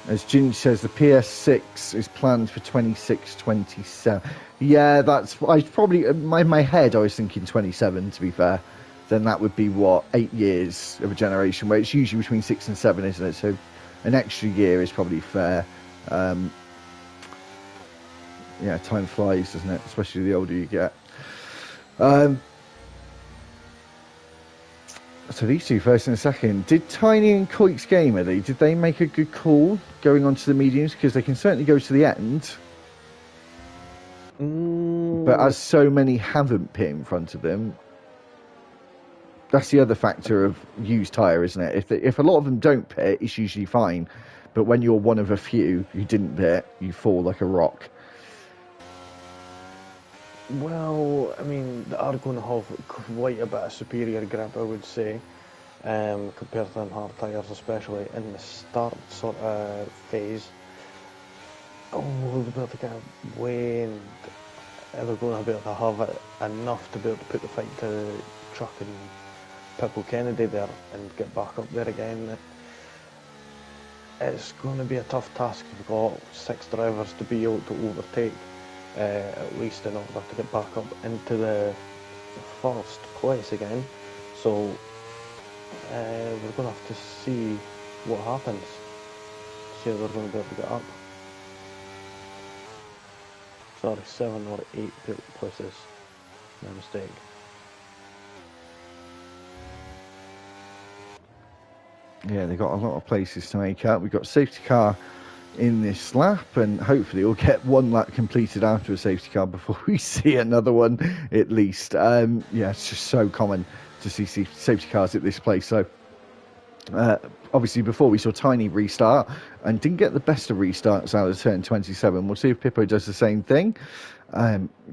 As Ginge says, the PS6 is planned for 26-27. Yeah, I probably, in my head, I was thinking 27, to be fair. Then that would be, 8 years of a generation, where it's usually between 6 and 7, isn't it? So an extra year is probably fair. Yeah, time flies, doesn't it? Especially the older you get. So these two, first and second. Did Tiny and Coix Gamer, did they make a good call going on to the mediums? Because they can certainly go to the end. But as so many haven't pit in front of them, that's the other factor of used tyre, isn't it? If a lot of them don't pit, it's usually fine. But when you're one of a few who didn't pit, you fall like a rock. Well, I mean, they are going to have quite a bit of superior grip, I would say, compared to them hard tyres, especially in the start sort of phase. Oh, we'll be able to get wind. They're going to be able to have it enough to be able to put the fight to Chuck and Pippo Kennedy there and get back up there again. It's going to be a tough task. We've got 6 drivers to be able to overtake. At least in order to get back up into the first place again. So we're going to have to see what happens. See if they're going to be able to get up. Sorry, 7 or 8 places. My mistake. Yeah, they've got a lot of places to make up. We've got safety car in this lap, and hopefully we'll get one lap completed after a safety car before we see another one at least. Yeah, it's just so common to see safety cars at this place. So obviously before we saw Tiny restart and didn't get the best of restarts out of turn 27. We'll see if Pippo does the same thing.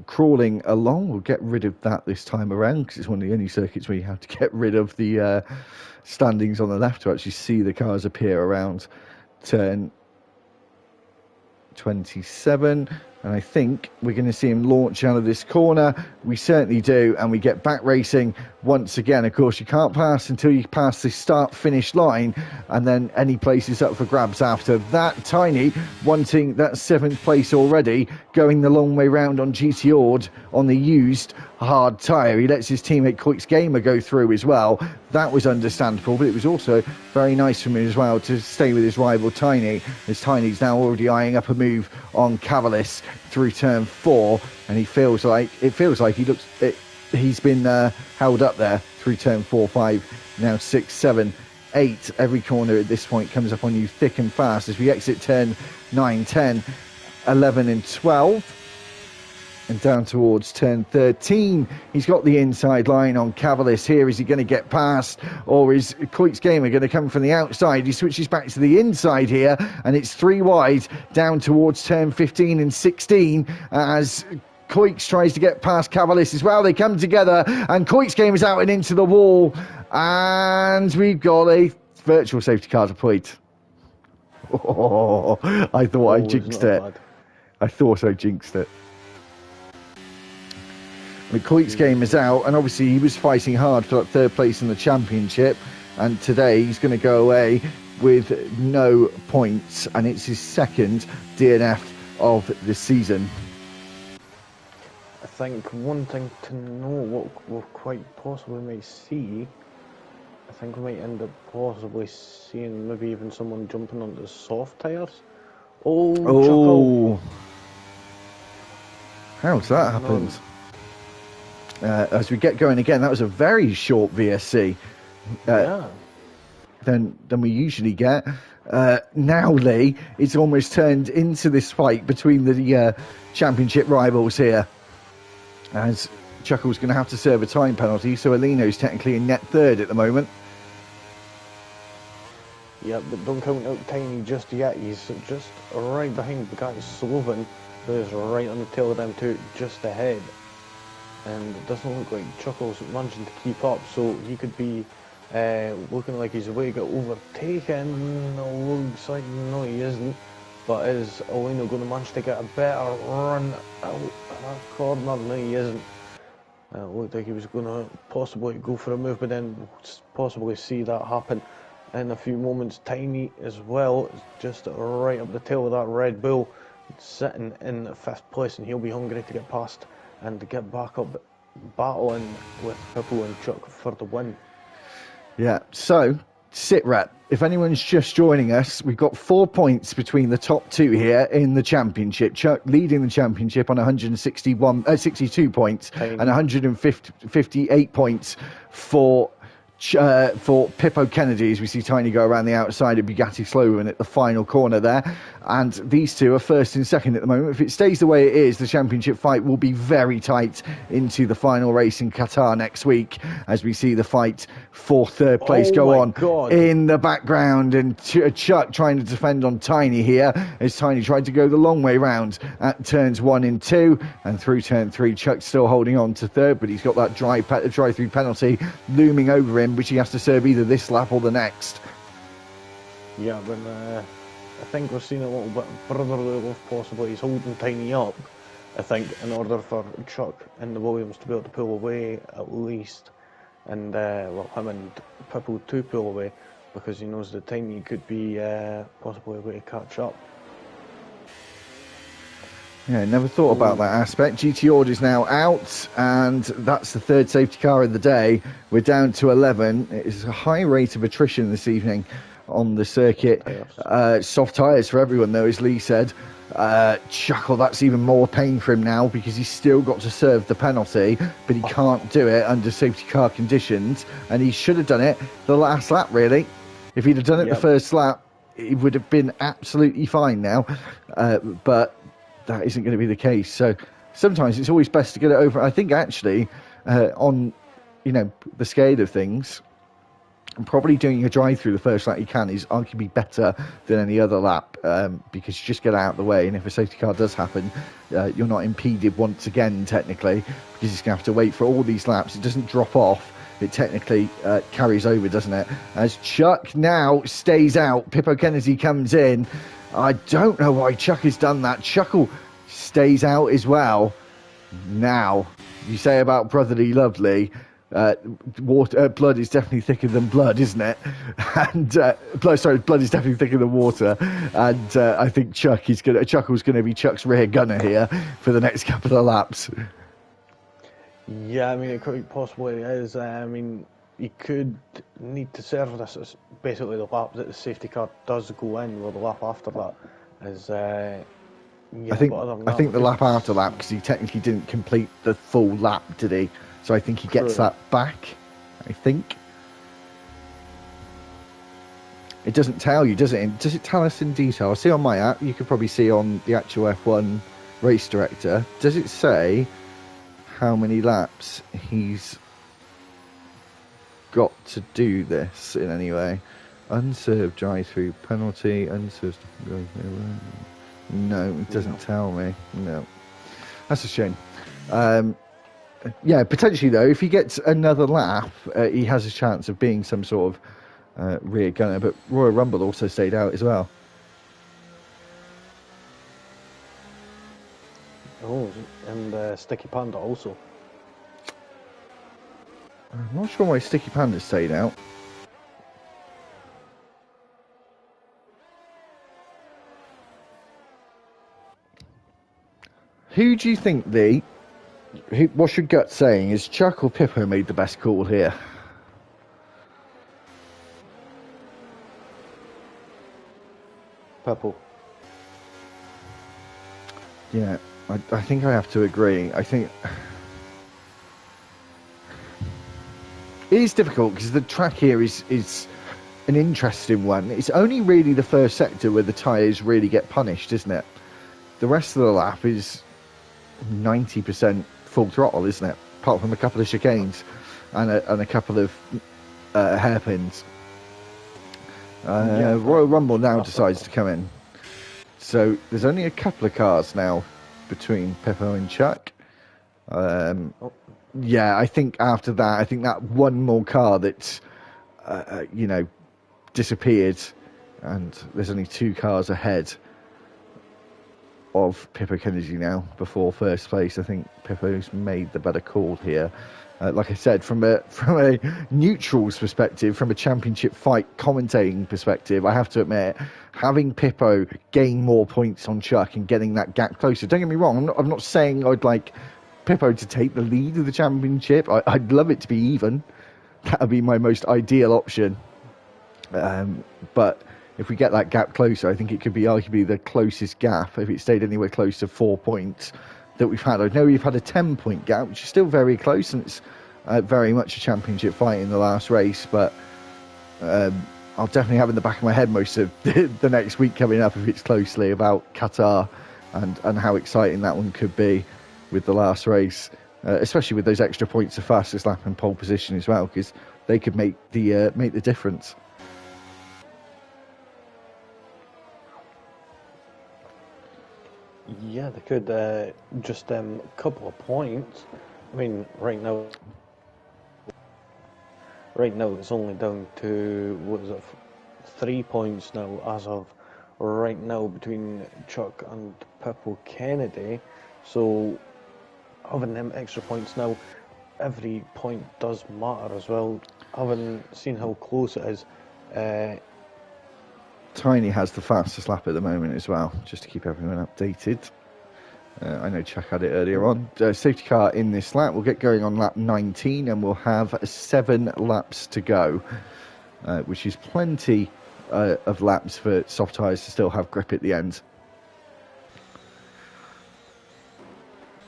Crawling along, we'll get rid of that this time around, because it's one of the only circuits where you have to get rid of the standings on the left to actually see the cars appear around turn 27, and I think we're going to see him launch out of this corner. We certainly do, and we get back racing once again. Of course, you can't pass until you pass the start-finish line, and then any place is up for grabs after that. Tiny wanting that 7th place already, going the long way round on GT Ord on the used hard tyre. He lets his teammate Koix Gamer go through as well. That was understandable, but it was also very nice from him as well to stay with his rival Tiny, as Tiny's now already eyeing up a move on Cavalis through turn 4, and it feels like he's been held up there through turn 4, 5, now 6, 7, 8. Every corner at this point comes up on you thick and fast as we exit turn 9, 10, 11 and 12. And down towards turn 13, he's got the inside line on Cavalis here. Is he going to get past, or is Koix Gamer going to come from the outside? He switches back to the inside here, and it's 3 wide down towards turn 15 and 16 as Koix tries to get past Cavalis as well. They come together, and Koix Gamer's out and into the wall, and we've got a virtual safety car deployed. Oh, I thought I jinxed it. Bad. I thought I jinxed it. The Koix Game is out, and obviously he was fighting hard for that 3rd place in the championship, and today he's going to go away with no points, and it's his 2nd DNF of the season. I think one thing to know, what we quite possibly may see, I think we might end up possibly seeing maybe even someone jumping onto the soft tyres. Oh, How's that happened? As we get going again, that was a very short VSC than we usually get. Now, Lee, it's almost turned into this fight between the championship rivals here, as Chuckle's going to have to serve a time penalty, so Alino's technically in net 3rd at the moment. Yeah, but don't count out Tiny just yet. He's just right behind the guy Sloven, who's right on the tail of them two, just ahead. And it doesn't look like Chuckle's managing to keep up, so he could be looking like he's away to get overtaken. Looks like no, he isn't. But is Alino going to manage to get a better run out of that corner? No, he isn't. It looked like he was going to possibly go for a move, but then possibly see that happen in a few moments. Tiny as well, just right up the tail of that Red Bull, sitting in 5th place, and he'll be hungry to get past and to get back up battling with Pippo and Chuck for the win. Yeah, so SitRep, if anyone's just joining us, we've got 4 points between the top 2 here in the championship. Chuck leading the championship on 62 points and 158 points for Pippo Kennedy, as we see Tiny go around the outside of Bugatti Sloven at the final corner there. And these two are 1st and 2nd at the moment. If it stays the way it is, the championship fight will be very tight into the final race in Qatar next week, as we see the fight for 3rd place go on in the background. And Chuck trying to defend on Tiny here, as Tiny tried to go the long way round at turns 1 and 2, and through turn 3 Chuck's still holding on to 3rd, but he's got that drive-through penalty looming over him, which he has to serve either this lap or the next. Yeah, but I think we're seeing a little bit of brotherly love possibly. He's holding Tiny up, I think, in order for Chuck and the Williams to be able to pull away at least, and him and Pippo to pull away, because he knows that Tiny could be possibly a way to catch up. Yeah, never thought about that aspect. GT Ord is now out, and that's the 3rd safety car of the day. We're down to 11. It is a high rate of attrition this evening on the circuit. Soft tyres for everyone, though, as Lee said. Chuckle, that's even more pain for him now, because he's still got to serve the penalty, but he can't do it under safety car conditions, and he should have done it the last lap, really. If he'd have done it the first lap, it would have been absolutely fine now, but that isn't going to be the case. So sometimes it's always best to get it over. I think actually on the scale of things, probably doing a drive through the first lap you can is arguably better than any other lap, because you just get out of the way, and if a safety car does happen, you're not impeded once again technically, because it's going to have to wait for all these laps. It doesn't drop off, it technically carries over, doesn't it? As Chuck now stays out, Pippo Kennedy comes in, I don't know why Chuck has done that. Chuckle stays out as well. Now, you say about brotherly lovely, blood is definitely thicker than blood, isn't it? And blood is definitely thicker than water. And I think Chuckle's gonna be Chuck's rear gunner here for the next couple of laps. Yeah, I mean, it quite possibly is. I mean, you could need to serve this as basically the lap that the safety car does go in, or the lap after that is. Yeah, I think the lap after lap, because he technically didn't complete the full lap, did he? So I think he gets that back. I think. It doesn't tell you, does it? Does it tell us in detail? I see on my app. You could probably see on the actual F1 race director. Does it say how many laps he's got to do this in any way? Unserved drive-through penalty. Unserved. No, it doesn't tell me. No, that's a shame. Yeah, potentially though, if he gets another lap, he has a chance of being some sort of rear gunner. But Royal Rumble also stayed out as well. Oh, and Sticky Panda also. I'm not sure why Sticky Panda stayed out. Who do you think what's your gut saying? Is Chuck or Pippo made the best call here? Pippo. Yeah, I think I have to agree. I think it is difficult because the track here is an interesting one. It's only really the first sector where the tyres really get punished, isn't it? The rest of the lap is 90% full throttle, isn't it? Apart from a couple of chicanes and a couple of hairpins. Royal Rumble now decides to come in. So there's only a couple of cars now between Pippo and Chuck. Yeah, I think after that, I think that one more car that's, disappeared, and there's only two cars ahead of Pippo Kennedy now before first place. I think Pippo's made the better call here. Like I said, from a neutral's perspective, from a championship fight commentating perspective, I have to admit, having Pippo gain more points on Chuck and getting that gap closer. Don't get me wrong, I'm not saying I'd like Pippo to take the lead of the championship. I'd love it to be even. That would be my most ideal option. But if we get that gap closer, I think it could be arguably the closest gap, if it stayed anywhere close to 4 points, that we've had. I know we've had a 10-point gap, which is still very close, and it's very much a championship fight in the last race, but I'll definitely have in the back of my head most of the next week coming up, if it's closely, about Qatar and how exciting that one could be with the last race, especially with those extra points of fastest lap and pole position as well, because they could make the difference. Yeah, they could. Just a couple of points. I mean, right now it's only down to, what is it, 3 points now as of right now between Chuck and Pippo Kennedy. So having them extra points now, every point does matter as well. Having seen how close it is. Tiny has the fastest lap at the moment as well, just to keep everyone updated. I know Chuck had it earlier on. Safety car in this lap. We'll get going on lap 19 and we'll have 7 laps to go, which is plenty of laps for soft tyres to still have grip at the end.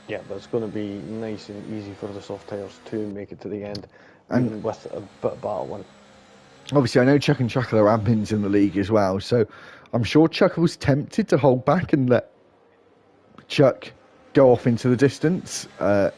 Yeah, but it's going to be nice and easy for the soft tyres to make it to the end, even with a bit of battling. Obviously, I know Chuck and Chuckle are admins in the league as well, so I'm sure Chuckle was tempted to hold back and let Chuck go off into the distance, but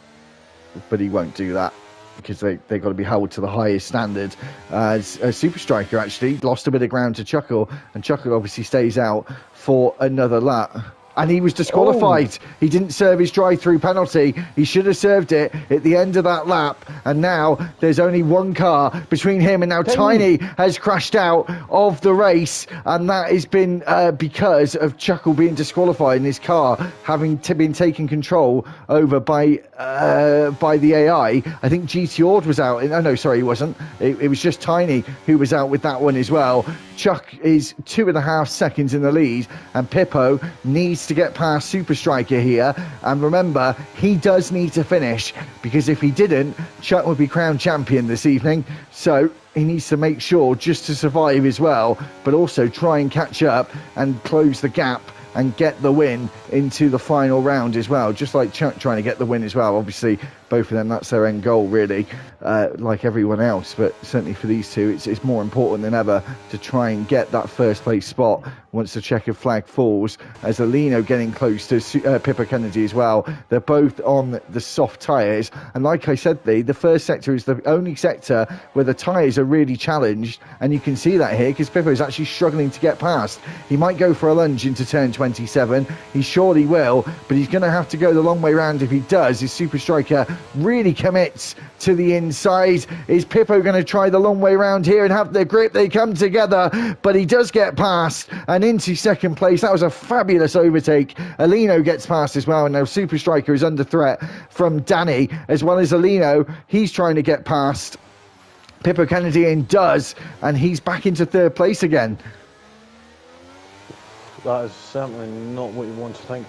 he won't do that because they've got to be held to the highest standard. As Super Striker actually lost a bit of ground to Chuckle, and Chuckle obviously stays out for another lap. And he was disqualified. He didn't serve his drive-through penalty. He should have served it at the end of that lap. And now there's only one car between him and now Tiny has crashed out of the race. And that has been because of Chuckle being disqualified and his car having been taken control over by the AI. I think GT Ord was out. Oh, no, sorry, he wasn't. It was just Tiny who was out with that one as well. Chuck is 2.5 seconds in the lead, and Pippo needs to get past Super Striker here. And remember, he does need to finish, because if he didn't, Chuck would be crowned champion this evening. So he needs to make sure just to survive as well, but also try and catch up and close the gap and get the win into the final round as well, just like Chuck trying to get the win as well. Obviously, both of them, that's their end goal, really, like everyone else. But certainly for these two, it's more important than ever to try and get that first place spot once the checkered flag falls. As Alino getting close to Pippa Kennedy as well. They're both on the soft tyres. And like I said, the first sector is the only sector where the tyres are really challenged. And you can see that here, because Pippa is actually struggling to get past. He might go for a lunge into turn 27. He surely will, but he's going to have to go the long way round. If he does, his Super Striker really commits to the inside. Is Pippo going to try the long way round here and have the grip? They come together, but he does get past and into second place. That was a fabulous overtake. Alino gets past as well, and now Super Striker is under threat from Danny as well as Alino. He's trying to get past Pippo Kennedy and does, and he's back into third place again. That is certainly not what you want to think.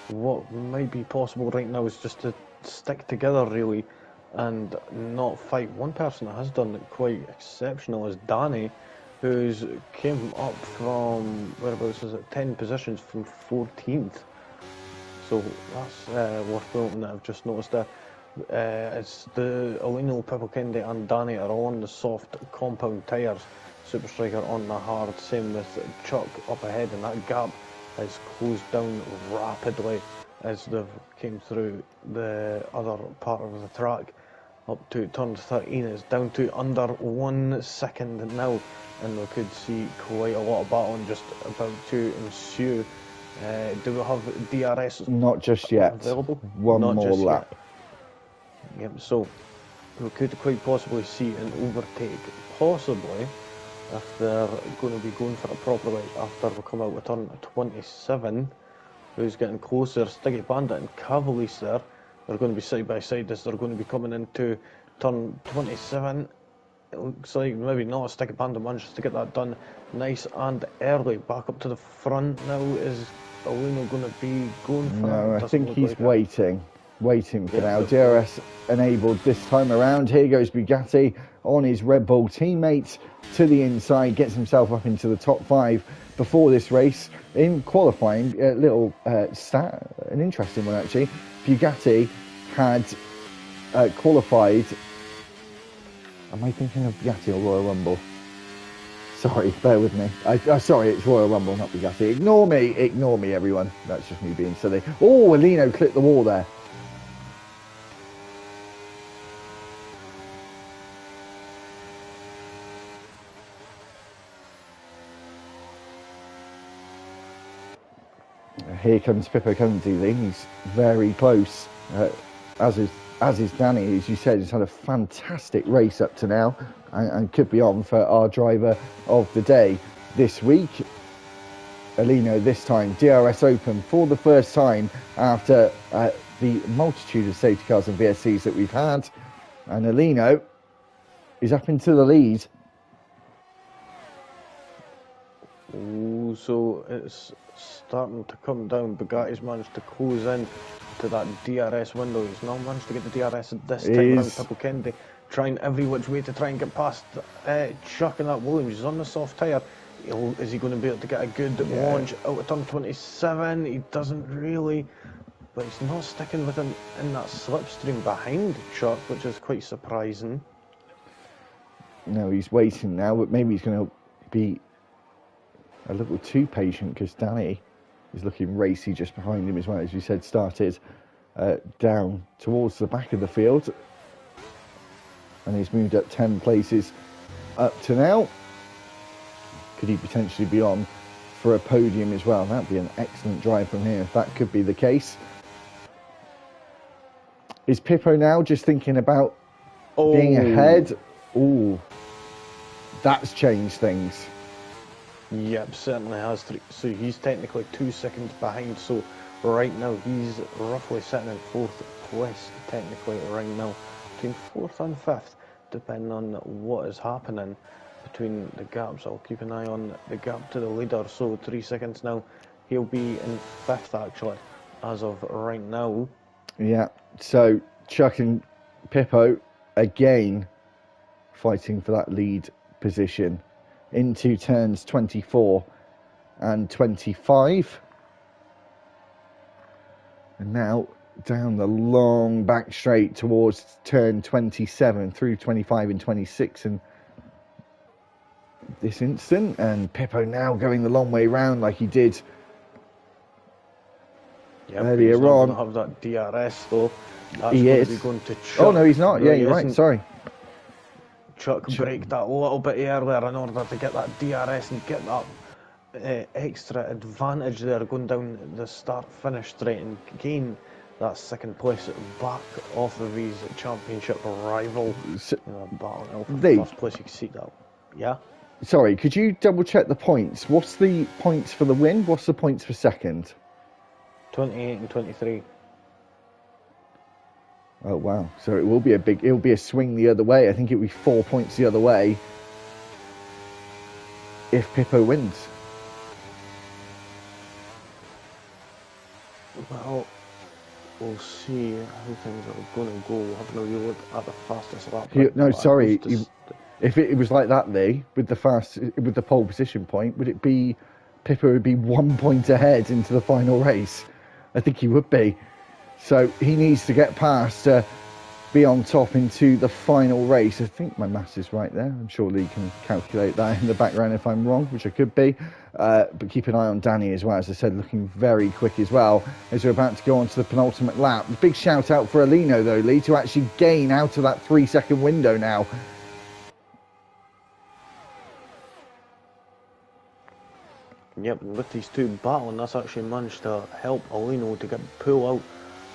What might be possible right now is just to stick together, really, and not fight. One person that has done it quite exceptional is Danny, who's came up from, whereabouts is it, 10 positions from 14th. So that's worth noting that I've just noticed there. It's the Alino, Pippo Kennedy and Danny are all on the soft compound tyres. Super Striker on the hard, same with Chuck up ahead, and that gap has closed down rapidly as they've came through the other part of the track. Up to turn 13 is down to under 1 second now, and we could see quite a lot of battling just about to ensue. Do we have DRS? Not just yet. Available? One Not more lap. Yep, so we could quite possibly see an overtake, possibly, if they're going to be going for it properly after we come out with turn 27. Who's getting closer? Stiggy Bandit and Cavalice there. They're going to be side by side as they're going to be coming into turn 27. It looks like maybe not. Stiggy Bandit manages to get that done nice and early. Back up to the front now. Is Alino going to be going for No, it? I think he's like waiting for now. DRS enabled this time around. Here goes Bugatti on his Red Bull teammates to the inside, gets himself up into the top 5 before this race. In qualifying, a little stat, an interesting one actually. Bugatti had qualified. Am I thinking of Bugatti or Royal Rumble? Sorry, bear with me. Sorry, it's Royal Rumble, not Bugatti. Ignore me, everyone. That's just me being silly. Oh, Alino clipped the wall there. Here comes Pippo Kennedy. He's very close, as is Danny. As you said, he's had a fantastic race up to now, and could be on for our driver of the day this week. Alino this time DRS open for the first time after the multitude of safety cars and VSCs that we've had, and Alino is up into the lead. Ooh, so it's starting to come down. Bugatti's managed to close in to that DRS window. He's not managed to get the DRS at this time around. Pippo Kennedy trying every which way to try and get past Chuck and that Williams. He's on the soft tyre. Is he going to be able to get a good launch out of turn 27? He doesn't really, but he's not sticking with him in that slipstream behind Chuck, which is quite surprising. No, he's waiting now, but maybe he's going to be a little too patient, because Danny is looking racy just behind him as well. As you said, started down towards the back of the field, and he's moved up 10 places up to now. Could he potentially be on for a podium as well. That'd be an excellent drive from him if that could be the case. Is Pippo now just thinking about being ahead? Oh, that's changed things. Yep, certainly has. So he's technically 2 seconds behind. So right now he's roughly sitting in 4th place technically right now, between 4th and 5th, depending on what is happening between the gaps. I'll keep an eye on the gap to the leader. So 3 seconds now. He'll be in 5th actually, as of right now. Yeah, so Chuck and Pippo again fighting for that lead position into turns 24 and 25. And now down the long back straight towards turn 27 through 25 and 26 in this instant. And Pippo now going the long way round like he did earlier he's not on. Going to have that DRS though. That's He going is. to be going to Chuck. Oh no, he's not. Yeah, you're right. Sorry. Chuck braked that a little bit earlier in order to get that DRS and get that extra advantage there going down the start-finish straight and gain that 2nd place back off of his championship rival. Battle for 1st place, you can see that. Yeah? Sorry, could you double check the points? What's the points for the win? What's the points for second? 28 and 23. Oh wow! So it'll be a swing the other way. I think it'll be 4 points the other way if Pippo wins. Well, we'll see how things are going to go. Having a look at the fastest lap. If it was like that, with the pole position point, would it be Pippo would be 1 point ahead into the final race? I think he would be. So he needs to get past to be on top into the final race. I think my maths is right there. I'm sure Lee can calculate that in the background if I'm wrong, which I could be. But keep an eye on Danny as well, as I said, looking very quick as well as we're about to go on to the penultimate lap. Big shout out for Alino though, Lee, to actually gain out of that 3 second window now. Yep, and with these two battling, that's actually managed to help Alino to pull out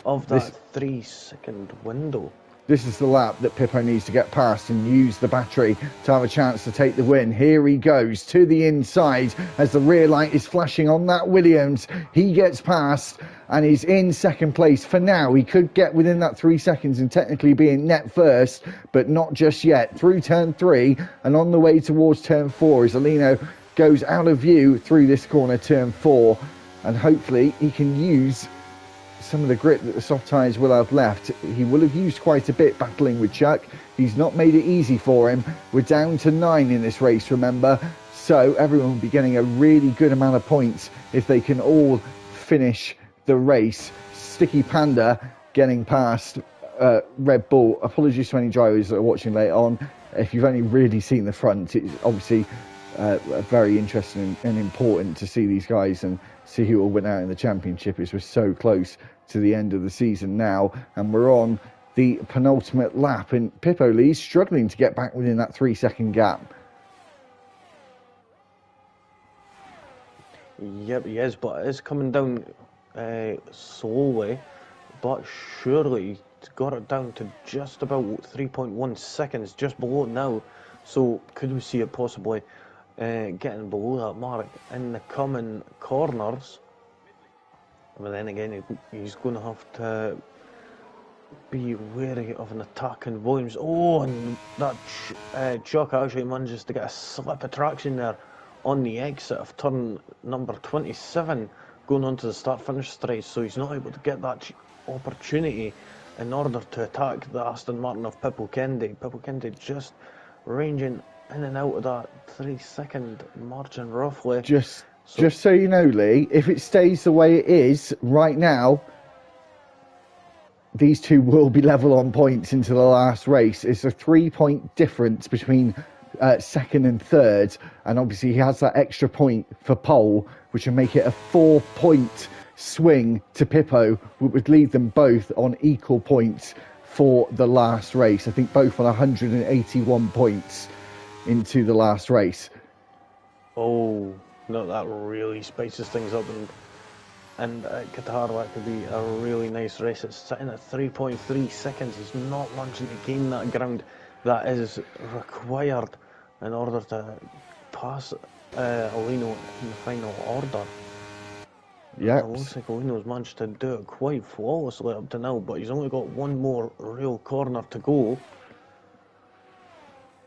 of that 3 second window. This is the lap that Pippo needs to get past and use the battery to have a chance to take the win. Here he goes to the inside as the rear light is flashing on that Williams. He gets past and is in 2nd place for now. He could get within that 3 seconds and technically be in net first, but not just yet. Through turn 3 and on the way towards turn 4 as Alino goes out of view through this corner, turn 4, and hopefully he can use some of the grip that the soft tyres will have left. He will have used quite a bit battling with Chuck. He's not made it easy for him. We're down to 9 in this race, remember, so everyone will be getting a really good amount of points if they can all finish the race. Sticky Panda getting past Red Bull. Apologies to any drivers that are watching later on. If you've only really seen the front, it's obviously very interesting and important to see these guys and see who will win out in the championship, as we're so close to the end of the season now, and we're on the penultimate lap, and Pippo Lee's struggling to get back within that 3 second gap. Yep, he is, but it is coming down slowly but surely. He's got it down to just about 3.1 seconds, just below it now. So could we see it possibly getting below that mark in the coming corners? But then again, he's going to have to be wary of an attack in Williams. Oh, and that Chuck actually manages to get a slip of traction there on the exit of turn number 27, going on to the start-finish straight, so he's not able to get that opportunity in order to attack the Aston Martin of Pippo Kendi. Pippo Kendi just ranging in and out of that 3 second margin roughly. Just so you know, Lee, if it stays the way it is right now, these two will be level on points into the last race. It's a 3-point difference between second and third, and obviously he has that extra point for pole, which will make it a 4-point swing to Pippo, which would leave them both on equal points for the last race. I think both on 181 points into the last race. Oh, No, that really spices things up, and at Qatar that could be a really nice race. It's sitting at 3.3 seconds. It's not much to gain that ground that is required in order to pass Alino in the final order. Yeah. It looks like Alino's managed to do it quite flawlessly up to now, but he's only got one more real corner to go.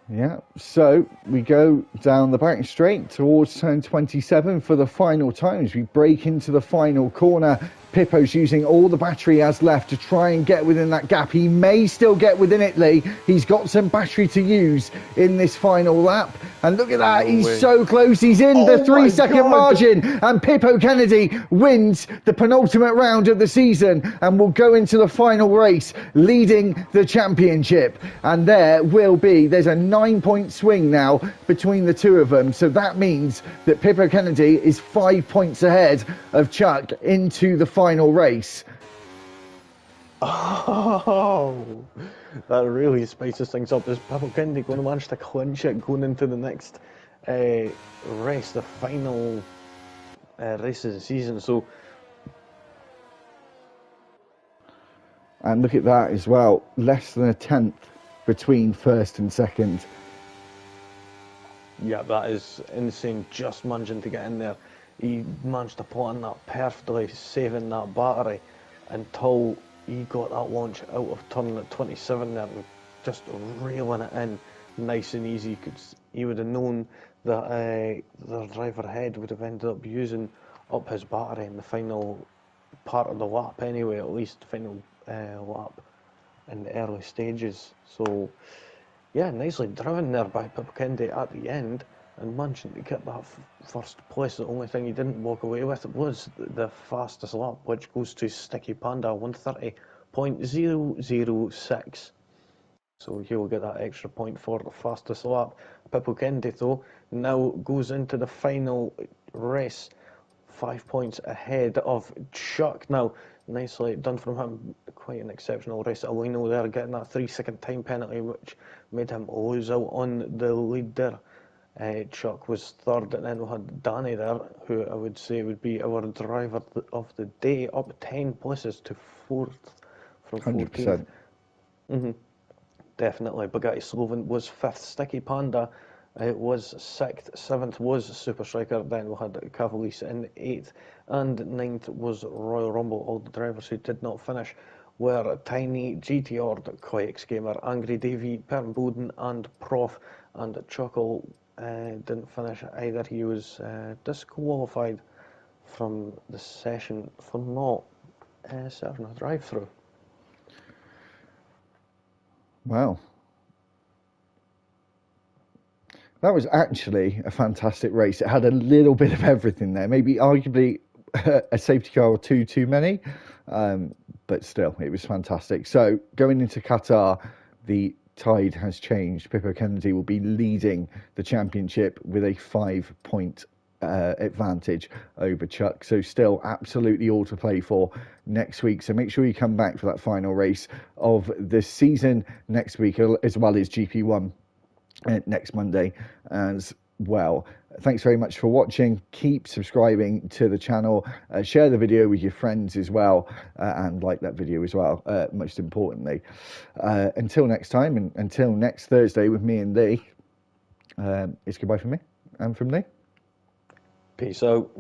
Yeah, so we go down the back straight towards turn 27 for the final time as we break into the final corner. Pippo's using all the battery he has left to try and get within that gap. He may still get within it, Lee. He's got some battery to use in this final lap. And look at that, he's so close. He's in the 3-second margin. And Pippo Kennedy wins the penultimate round of the season and will go into the final race leading the championship. And there's a 9-point swing now between the two of them. So that means that Pippo Kennedy is 5 points ahead of Chuck into the final race. Oh, that really spices things up. Is Pippo Kennedy going to manage to clinch it going into the next race, the final race of the season? So, and look at that as well, less than a tenth between first and second. Yeah, that is insane. Just managing to get in there. He managed to plot in that perfectly, saving that battery until he got that launch out of turn at 27 there, and just railing it in nice and easy. He would have known that the driver ahead would have ended up using up his battery in the final part of the lap anyway, at least the final lap in the early stages. So yeah, nicely driven there by Pippo Kennedy at the end, and managing to get that first place. The only thing he didn't walk away with was the fastest lap, which goes to Sticky Panda, 1:30.006. So he'll get that extra point for the fastest lap. Pippo Kennedy, though, now goes into the final race 5 points ahead of Chuck. Now, nicely done from him. Quite an exceptional race. Alino there getting that 3-second time penalty, which made him lose out on the lead there. Chuck was third, and then we had Danny there, who I would say would be our driver of the day, up 10 places to fourth from 14th. 100%. Definitely. Bugatti Sloven was fifth. Sticky Panda was sixth. Seventh was Super Striker. Then we had Cavalise in eighth. And ninth was Royal Rumble. All the drivers who did not finish were Tiny, GT Ord, Quix Gamer, Angry Davey, Perm Boden, and Prof. And Chuckle didn't finish either. He was disqualified from the session for not serving a drive-through. Wow. That was actually a fantastic race. It had a little bit of everything there. Maybe arguably a safety car or two too many, but still, it was fantastic. So going into Qatar, the tide has changed. Pippo Kennedy will be leading the championship with a 5-point advantage over Chuck. So still absolutely all to play for next week. So make sure you come back for that final race of the season next week, as well as GP1 next Monday as well. Thanks very much for watching. Keep subscribing to the channel. Share the video with your friends as well, and like that video as well, most importantly. Until next time, and until next Thursday with me and Lee, it's goodbye from me and from Lee. Peace out.